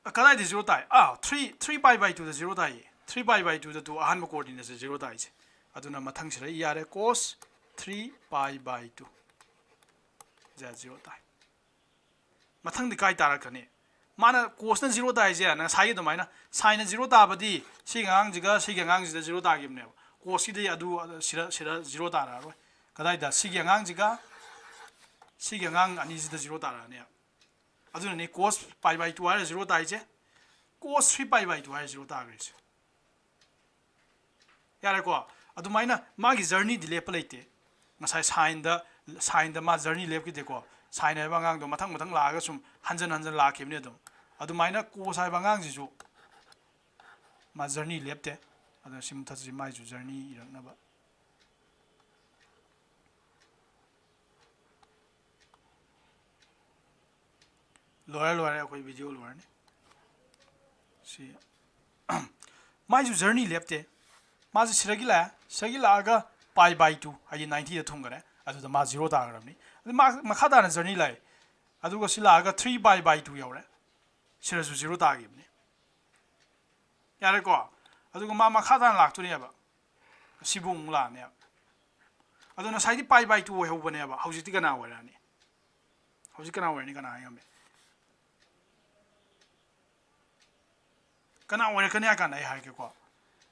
S1: 가다이 0 따이 3 pi by 2 0 따이 3 pi by 2 도 아한 코디네이션 0 따이지 아두나 마탕시라 이 아래 cos 3 pi by 2 자 0 따이 마탕디 가이 따라가네 마나 cos는 0 따이지 나 사이도 마이나 사인은 0 따바디 시강지가 0 따기네 cos이데 아두 시라 0 따라로 가다이다 시강지가 시강 아니지다 0 따라네 아두는 cos pi by 2 하래 0 따이제 cos 3 pi by 2 하래 0 따그리지 야래고 아두 마이나 마기 저니 딜레 플레이테 나사이 사인다 마 저니 랩기 되고 사인의 방향도 마탕 라가 좀 한전 라키네 좀 아두 마이나 cos 의 방향지죠 마 저니 랩때 아두 심타지 마이주 저니 이런 봐 lower कोई video lower ने सी माइजु journey लेप्ते माजु सिरगिला pi by 2 हाई 90 द थुंगरे अदु मा 0 तागरमनी अदु मखा दाना जर्नी लाइ अदु को सिलागा 3 बाय 2 यावरे सिरजु 0 तागिबने यारे को अदु को मा मखा दाना लाक्तुने बा सिबुंग लाने अदु न साइदि पाई बाय 2 होबने बा हौजिति कना वरानी हौजि कना वरनी कना आयमे कना वरे कन्या कना हाय के को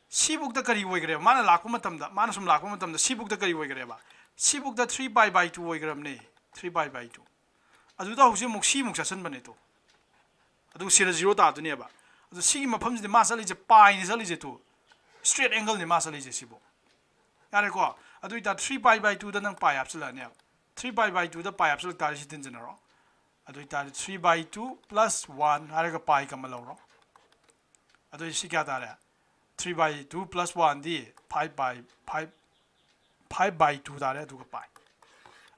S1: सिबुक द करी वगरे माना लाखो मतमदा माना सुम लाखो मतमदा सिबुक द करी वगरे बा सिबुक द 3 बाय 2 वगरमने 3 बाय 2 अदु दा हुसे मुक सी मुक ससन बने तो अदु सिर 0 ता दुने बा अदु सी मफम जे मा सली जे पाइ नि सली जे तो स्ट्रेट एंगल नि मा सली जे सिबो यारे को अदु ता 3 बाय 2 द नंग पाइ अपसला ने 3 बाय 2 द पाइ अपसल ता सि दिन जनरो अदु ता 3 बाय 2 + 1 हारे का पाइ कम लौरो अदु सी क्या तारे 3 by 2 plus 1 di 5 by 5 by 2 tare aduga pi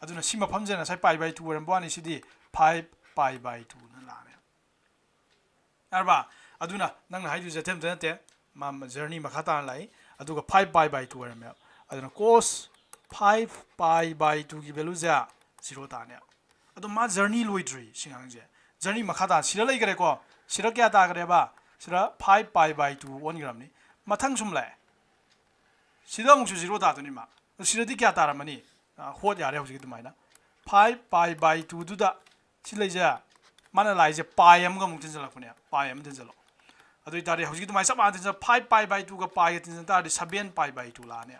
S1: aduna si mafam je na sai pi by 2 ram bani sidi 5 pi by 2 na la ne arba aduna nang na haidu je tem te ma journey makha ta lai aduga 5 pi by 2 ram aduna cos 5 pi by 2 gi value ja 0 ta ne adu ma journey loidri singang je journey makha ta sira lai gare ko sira kya ta gare ba sira 5 pi by 2 1 gram ni mathang sum lai sida muk 0 ta duni ma sira di kya ta ramani hot yare hauji du mai na 5 pi by 2 du da si lai ja mana lai je pi am ga muk tin jala phune pi am tin jalo adu ta ri hauji du mai sa ma tin 5 pi by 2 ga pi ga tin ta ri 7 pi by 2 la ne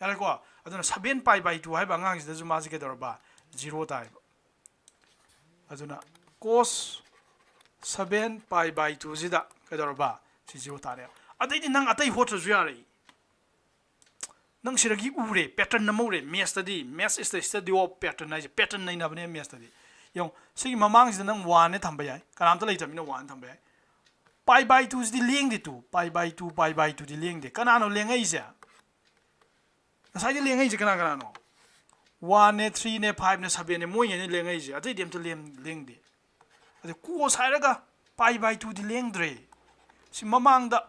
S1: yare ko aduna 7 pi by 2 hai ba ngang sida ju ma ji ke dor ba 0 ta aduna cos 7 pi by 2 sida ke dor ba si 0 ta re adai ni nang atai hot ju ya re nang siragi ure pattern na more mes study mes is the study of pattern ai pattern nai na bane mes study yong sigi mamang sida nang 1 ne thamba yai kanam ta lai tamina 1 thamba yai pi by 2 is the leng de 2 pi by 2 di leng de kana no leng ai ja sai de leng ai ja kana no 1 ne 3 ne 5 ne 7 ne mo yen ne leng ai ja atai dem to leng de ade ko sai raga pi by 2 di leng dre si mamang da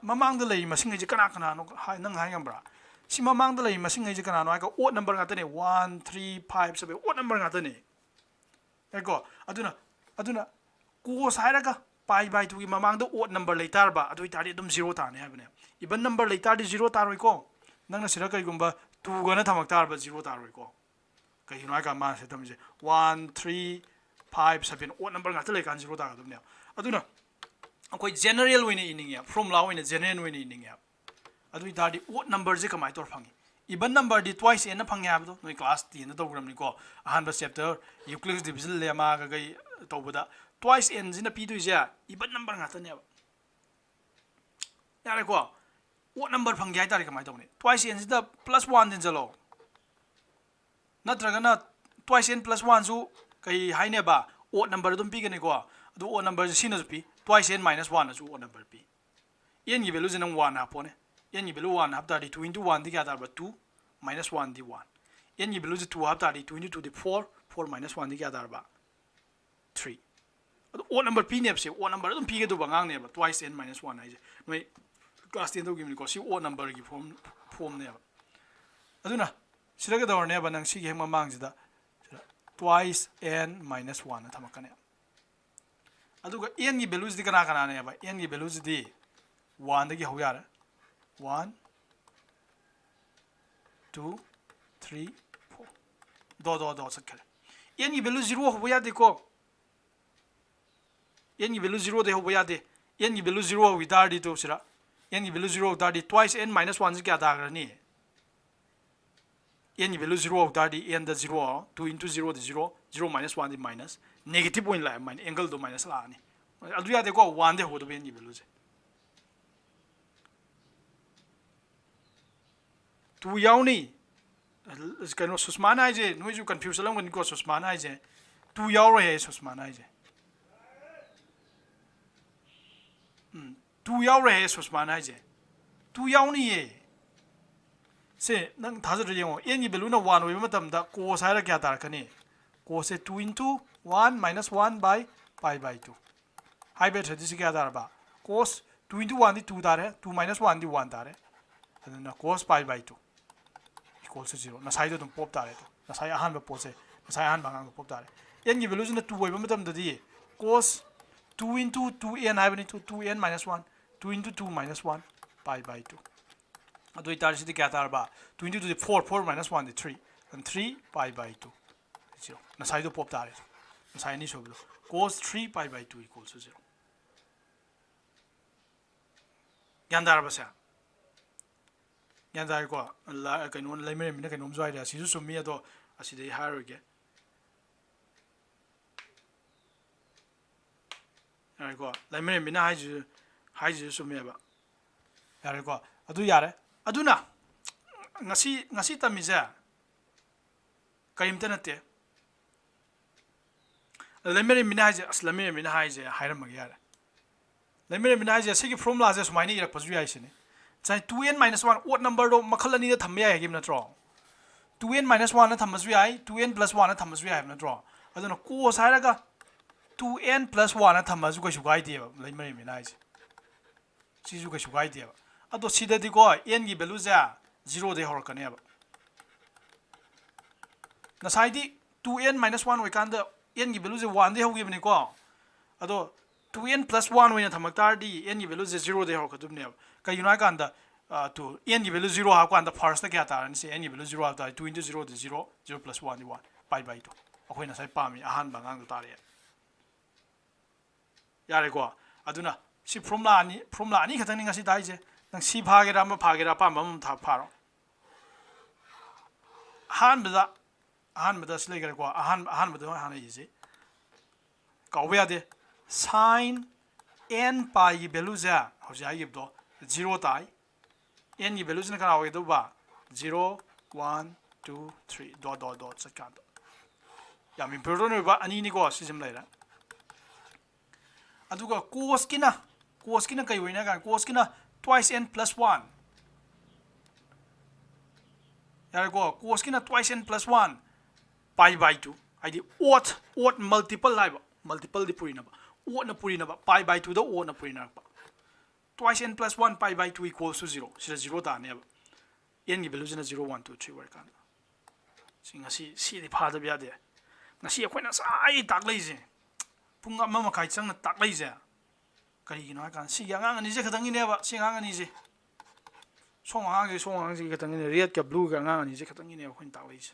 S1: lai masing ai ja kana no nang hai ngam bra si mamang da lai masing ai kana no ai ka odd number ngata ne 1 3 5 7 odd number ngata ne ai ko aduna ko sai raga pi by 2 gi mamang da odd number lai tar ba adu tari dum 0 ta ne ha bane even number lai tar di 0 tar roi ko nang na sira kai gumba 2 ga na thamak tar ba 0 tar roi ko kai no ai ka ma se tam je 1 3 5 7 odd number ngata lai kan 0 ta ga dum ne aduna akoi general win ining ya formula win general win ining ya adu tari odd number je kamai tor phangi even number di twice n na phang ya bdo noi class 10 na dogram ni ko ahan ba chapter euclid's division le ma ga gai tobada twice n jina p2 ja even number ngata ne ba yare ko odd number phang ya tari kamai tawni twice n jida plus 1 din jalo natraga na twice n plus 1 su kai haine ba odd number dum pi ga ni ko adu odd number sina su pi twice n minus 1 su odd number pi n gi value jina 1 ha pone n gi value 1 hab tari 2 into 1 di kya tar ba 2 minus 1 di 1 n gi value 2 hab tari 2 into 2 di 4 4 minus 1 di kya tar ba 3 adu odd number pi ne se odd number dum pi ga du bangang ne ba twice n minus 1 ai je noi class 10 do gi ni ko si odd number gi form ne ba aduna siraga dor ne ba nang si ge mamang jida twice n minus 1 na thamakane aduga n gi values di kana ne ba n gi values di 1 da gi ho yara 1 2 3 4 do sakale n gi value 0 ho ya de ko n gi value 0 de ho ya de n gi value 0 wi dar di to sira n gi value 0 dar di twice n minus 1 ji kya da gar ni n gi value 0 dar di n da 0 2 into 0 di 0 0 minus 1 di minus negative point la minus angle do minus la ni adu ya de ko 1 de ho do n gi value je 2 yauni kano susmana ai je noi ju confuse lam ko susmana ai je 2 yaw re susmana ai je 2 yaw re susmana ai je 2 yauni ye se nang thajar je ngo n gi value na 1 oi matam da ko sai ra kya tar kani ko se 2 into 1 minus 1 by pi by 2 hai be thadi se kya tar ba cos 2 into 1 di 2 tar hai 2 minus 1 di 1 tar hai aduna cos pi by 2 equals to 0 na sai do dum pop tare to na sai ahan ba pose na sai ahan bangang pop tare n gi value na 2 oi ba matam da di cos 2 into 2n hai bani to 2n minus 1 2 into 2 minus 1 pi by 2 adu itar si kya tar ba 2 into 2 di 4 4 minus 1 di 3 and 3 pi by 2 0 na sai do pop tare na sai ni so cos 3 pi by 2 equals to 0 yandar ba sa yandar ko la kaino lai mere mina kaino mjoi da sisu sumi ado aside haroge ai ko lai mere mina haiju sumi ba yare ko adu yare aduna ngasi tamiza kaimta nate lai mere mina haije asla mere mina haije hairam mag yare lai mere mina haije sigi formula je sumaini irak pasu yai sine sai 2n minus 1 odd number do makhal ani da thamya hai gim na tro 2n minus 1 na thamasu yai 2n plus 1 na thamasu yai na tro aduna cos hai raga 2n plus 1 na thamasu kai su gai de ba lai mari me nai si su kai su gai de ba ado sida di ko n gi value ja 0 de hor kane ba na sai di 2n minus 1 oi kan da n gi value je 1 de hogi bani ko ado 2n plus 1 oina thamak tar di n gi value je 0 de hor ka dum ne ka yuna kan da to n gi value 0 ha kan da first da kya tar ni se n gi value 0 ha ta 2 into 0 de 0 0 plus 1 di 1 pi by 2 akoi na sai pa mi ahan ba ngang ta re yare ko aduna si formula ani khatang ni ngasi dai je nang si phagera ma phagera pa mam tha pharo ahan bada sile gare ko ahan bada han yi ka we ade sin n pi gi value ja ho ja gi do 0 tai n gi value na ka we do ba 0 1 2 3 dot sat ka ya mi pero no ba ani ni ko system lai ra aduga cos kina kai we na kan cos kina twice n plus 1 yare ko cos kina twice n plus 1 pi by 2 id odd multiple lai ba multiple di purina ba odd na purina ba pi by 2 da odd na purina ba twice n plus 1 pi by 2 equals to 0 sira 0 ta ne ba n gi value na 0 1 2 3 war kan singa si di pha da bya de ngasi akhoi na sai tak lai je punga mama kai chang na tak lai je kari gi na kan si yang ani je khatang ni ba si yang ani je song ang ji khatang ni red ka blue ka ang ani je khatang ni akhoi tak lai je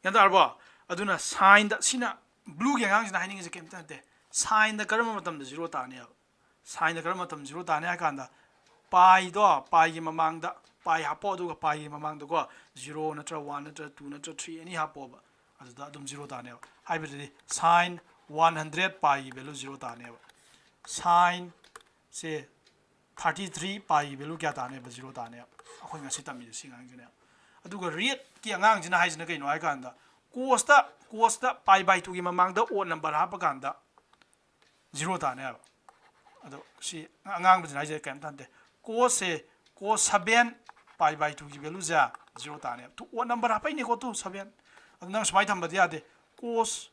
S1: yan da ba aduna sin da sina blue ge ang ji na hainin je kem ta de sin da karam matam da 0 ta ne sin da karam matam 0 ta ne kan da pi gi mamang da pi hapo du ga pi gi mamang da ko 0 na tra 1 na tra 2 na tra 3 ani hapo ba adu da dum 0 ta ne hai bi de sin 100 pi gi value 0 ta ne sin se 33 pi gi value kya ta ne ba 0 ta ne akhoi ngasi tam mi singang ji ne adu ga rate ki angang jina hai jina kai no ai kan da cos da pi by 2 gi mamang da odd number ha pa kan da 0 ta ne adu si angang jina hai je kan tan de cos 7 pi by 2 gi value ja 0 ta ne to odd number ha pa ni ko to 7 adu nang smai tham ba dia de cos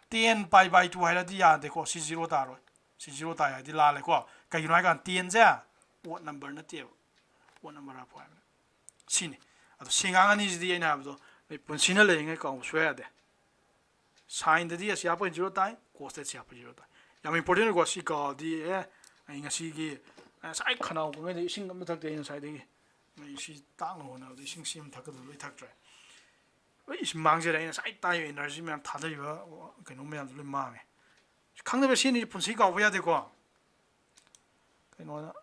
S1: 10 pi by 2 hai la di ya de ko si 0 ta ro si 0 ta ya di la le ko kai no ai kan 10 ja odd number na te odd number ha pa sini ado singang ani ji ina abdo me punsina le ngai ka uswe ade sin da di sia po 0 tai cos da sia po 0 tai yam important ko si ka di ai nga si gi sai khana ko ngai sing am thak de in sai de mai si tang lo na de sing sim thak do loi thak trai oi is mang je ina sai tai energy me tha de ba ke no me am loi mang e khang de si ni punsi ka ya de ko ke no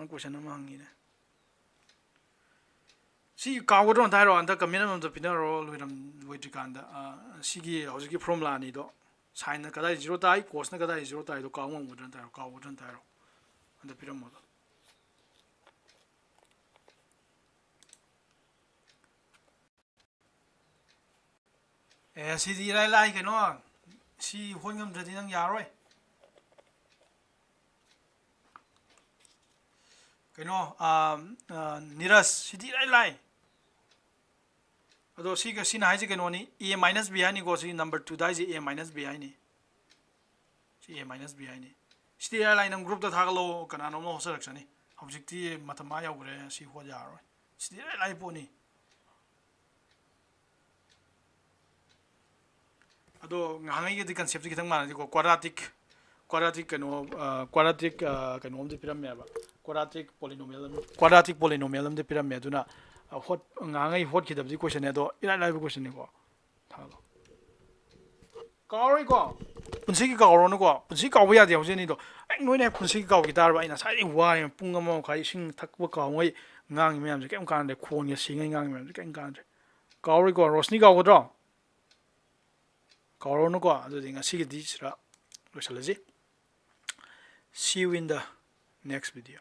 S1: question mang ni si kawadron thairo anda kaminam da pinaro luiram luitikanda sigi hojiki formula ni do sin na kadai 0 tai cos na kadai 0 tai do kawang udran thairo anda piram mo si di lai ke no si hongam dadi nang yaroi ke no niras si di lai ado si ga sin hai je ke no ni a minus b ni go si number 2 dai je a minus b ni si a minus b ni si line nam group da thagalo kana no no hosak chani objecti mathama ya gure si ho ja ro si lai po ni ado ngangai ge di concept ki thang ma ni ko quadratic kano de pyramid ba quadratic polynomial de pyramid duna hot ngangai hot ki dabji question edo ila live question ni ko thalo kawri ko punsi ki kawro no ko punsi kaw ya de hose ni do ai noi ne punsi ki kaw ki dar ba ina sai wa pung am khai sing thakwa kaw ngai ngang me am je kem kan de khon ya singai ngang me am je kem kan je kawri ko rosni kaw ko dro kawro no ko adu dinga si ki di sira lo salaji see you in the next video.